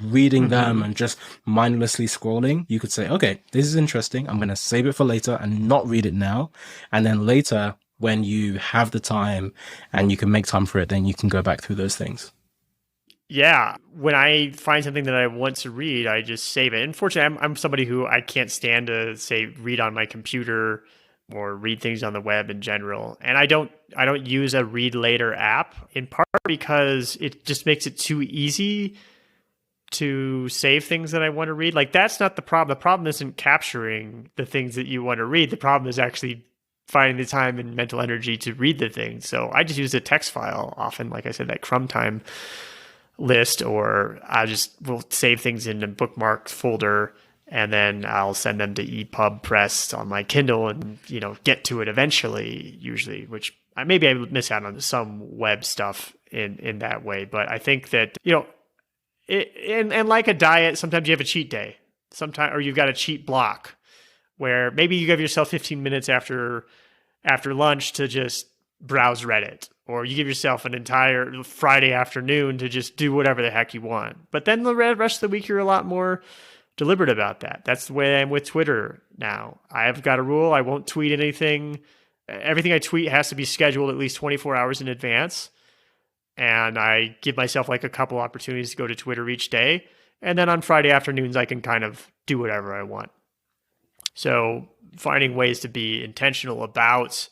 reading them and just mindlessly scrolling, you could say, okay, this is interesting. I'm going to save it for later and not read it now. And then later, when you have the time and you can make time for it, then you can go back through those things. Yeah. When I find something that I want to read, I just save it. Unfortunately, I'm somebody who I can't stand to say read on my computer or read things on the web in general. And I don't use a read later app, in part because it just makes it too easy to save things that I want to read. Like, that's not the problem. The problem isn't capturing the things that you want to read. The problem is actually finding the time and mental energy to read the thing. So I just use a text file often, like I said, that crumb time list, or I just will save things in a bookmark folder and then I'll send them to EPUB Press on my Kindle and, get to it eventually, usually, which maybe I miss out on some web stuff in that way. But I think that, and like a diet, sometimes you have a cheat day, or you've got a cheat block where maybe you give yourself 15 minutes after lunch to just browse Reddit, or you give yourself an entire Friday afternoon to just do whatever the heck you want. But then the rest of the week, you're a lot more deliberate about that. That's the way I am with Twitter now. I've got a rule. I won't tweet anything. Everything I tweet has to be scheduled at least 24 hours in advance. And I give myself like a couple opportunities to go to Twitter each day. And then on Friday afternoons, I can kind of do whatever I want. So finding ways to be intentional about,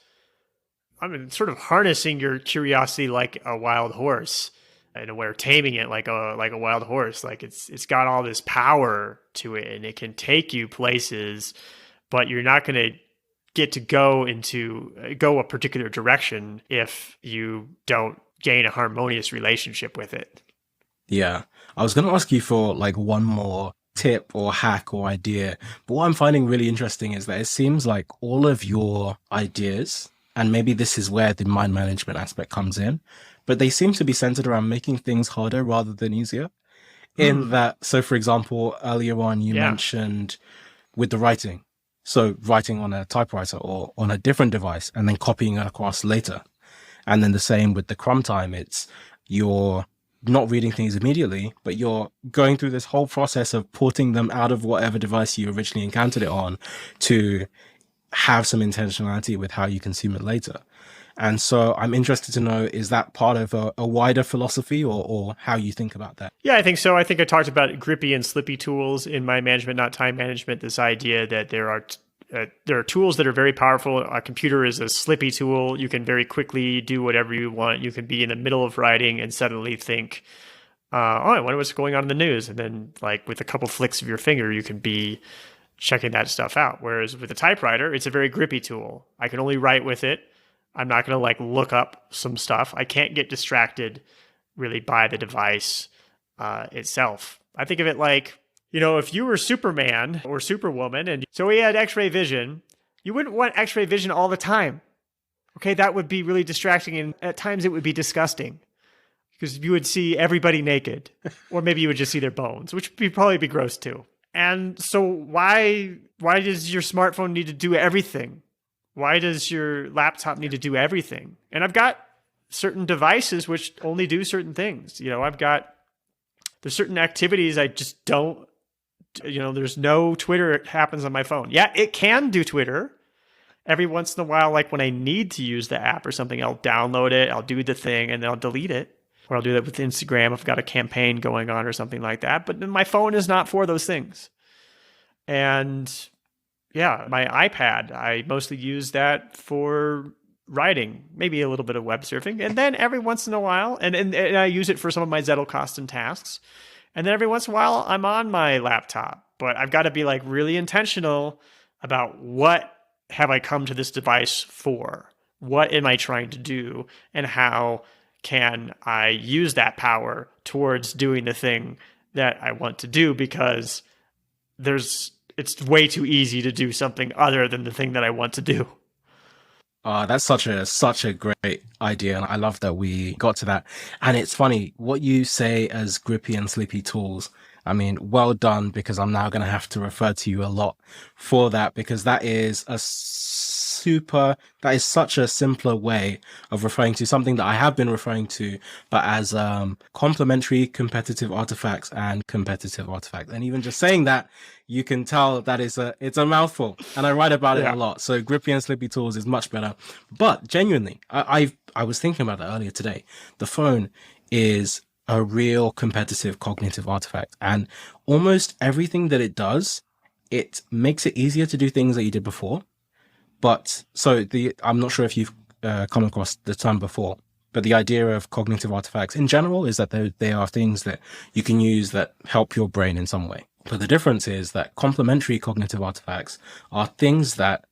sort of harnessing your curiosity like a wild horse, in a way, or taming it like a wild horse. Like it's got all this power to it, and it can take you places, but you're not going to get to go a particular direction if you don't gain a harmonious relationship with it. Yeah. I was going to ask you for like one more tip or hack or idea, but what I'm finding really interesting is that it seems like all of your ideas, and maybe this is where the mind management aspect comes in, but they seem to be centered around making things harder rather than easier. In that, so for example, earlier on, you mentioned with the writing. So writing on a typewriter or on a different device and then copying it across later. And then the same with the crumb time. It's you're not reading things immediately, but you're going through this whole process of porting them out of whatever device you originally encountered it on to have some intentionality with how you consume it later. And so I'm interested to know, is that part of a wider philosophy or how you think about that? Yeah, I think so. I think I talked about Grippy and Slippy tools in my management, not time management, this idea that there are tools that are very powerful. A computer is a slippy tool. You can very quickly do whatever you want. You can be in the middle of writing and suddenly think, I wonder what's going on in the news. And then like with a couple flicks of your finger, you can be checking that stuff out. Whereas with a typewriter, it's a very grippy tool. I can only write with it. I'm not going to like look up some stuff. I can't get distracted really by the device itself. I think of it like, if you were Superman or Superwoman, and so he had X-ray vision, you wouldn't want X-ray vision all the time. Okay, that would be really distracting, and at times it would be disgusting because you would see everybody naked, or maybe you would just see their bones, which would probably be gross too. And so why does your smartphone need to do everything? Why does your laptop need to do everything? And I've got certain devices which only do certain things. There's certain activities I just don't, there's no Twitter that happens on my phone. Yeah, it can do Twitter. Every once in a while, like when I need to use the app or something, I'll download it, I'll do the thing, and then I'll delete it. Or I'll do that with Instagram if I've got a campaign going on or something like that. But then my phone is not for those things. And yeah, my iPad, I mostly use that for writing, maybe a little bit of web surfing. And then every once in a while, and I use it for some of my Zettelkasten tasks. And then every once in a while, I'm on my laptop. But I've got to be like really intentional about what have I come to this device for? What am I trying to do? And how can I use that power towards doing the thing that I want to do? Because it's way too easy to do something other than the thing that I want to do. That's such a great idea, and I love that we got to that. And it's funny what you say as Grippy and Slippy tools. I mean, well done, because I'm now going to have to refer to you a lot for that, because that is such a simpler way of referring to something that I have been referring to, but as complementary competitive artifacts and competitive artifacts. And even just saying that, you can tell that it's a mouthful, and I write about it a lot. So Grippy and Slippy tools is much better. But genuinely, I was thinking about that earlier today. The phone is a real competitive cognitive artifact, and almost everything that it does, it makes it easier to do things that you did before. But I'm not sure if you've come across the term before, but the idea of cognitive artifacts in general is that they are things that you can use that help your brain in some way. But the difference is that complementary cognitive artifacts are things that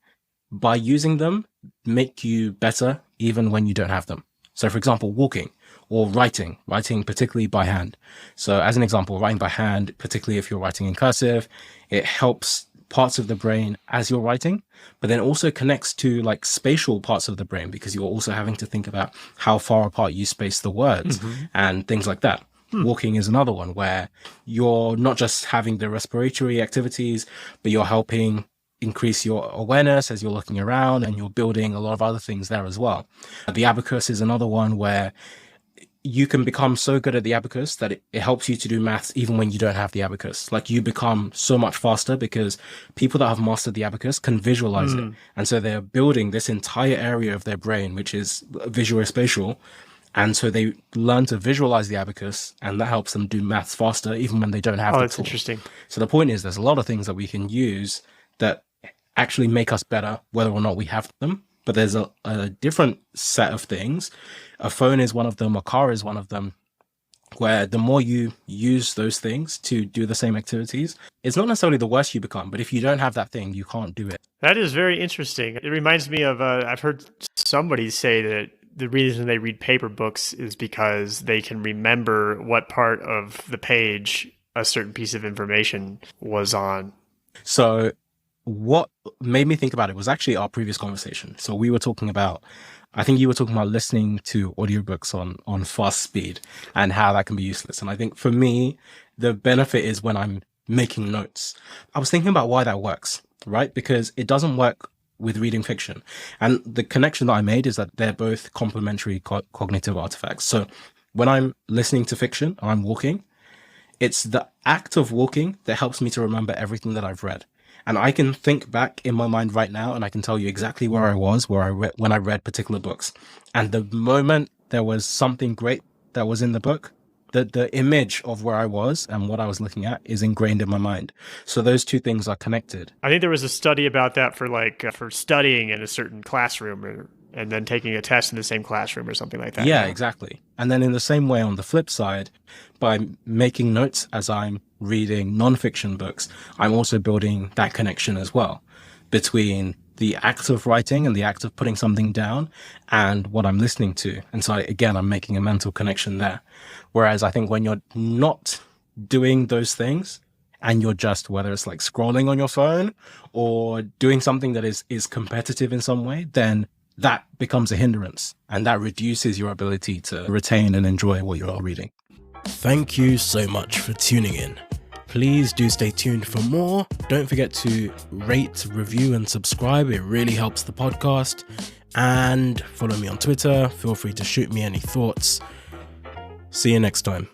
by using them make you better even when you don't have them. So for example, walking or writing particularly by hand. So as an example, writing by hand, particularly if you're writing in cursive, it helps parts of the brain as you're writing, but then also connects to like spatial parts of the brain, because you're also having to think about how far apart you space the words and things like that. Walking is another one where you're not just having the respiratory activities, but you're helping increase your awareness as you're looking around, and you're building a lot of other things there as well. The abacus is another one where you can become so good at the abacus that it helps you to do maths even when you don't have the abacus. Like you become so much faster because people that have mastered the abacus can visualize it. And so they're building this entire area of their brain, which is visuospatial. And so they learn to visualize the abacus, and that helps them do maths faster even when they don't have the tool. That's interesting. So the point is there's a lot of things that we can use that actually make us better whether or not we have them. But there's a different set of things. A phone is one of them, a car is one of them, where the more you use those things to do the same activities, it's not necessarily the worse you become, but if you don't have that thing, you can't do it. That is very interesting. It reminds me of, I've heard somebody say that the reason they read paper books is because they can remember what part of the page a certain piece of information was on. So what made me think about it was actually our previous conversation. So we were talking about, I think you were talking about listening to audiobooks on fast speed and how that can be useless. And I think for me, the benefit is when I'm making notes. I was thinking about why that works, right? Because it doesn't work with reading fiction. And the connection that I made is that they're both complementary cognitive artifacts. So when I'm listening to fiction or I'm walking, it's the act of walking that helps me to remember everything that I've read. And I can think back in my mind right now and I can tell you exactly where I was, when I read particular books. And the moment there was something great that was in the book, the image of where I was and what I was looking at is ingrained in my mind. So those two things are connected. I think there was a study about that for studying in a certain classroom and then taking a test in the same classroom or something like that. Yeah, exactly. And then in the same way, on the flip side, by making notes as I'm reading nonfiction books, I'm also building that connection as well between the act of writing and the act of putting something down and what I'm listening to. And so again, I'm making a mental connection there. Whereas I think when you're not doing those things and you're just, whether it's like scrolling on your phone or doing something that is competitive in some way, then that becomes a hindrance and that reduces your ability to retain and enjoy what you're reading. Thank you so much for tuning in. Please do stay tuned for more. Don't forget to rate, review, and subscribe. It really helps the podcast. And follow me on Twitter. Feel free to shoot me any thoughts. See you next time.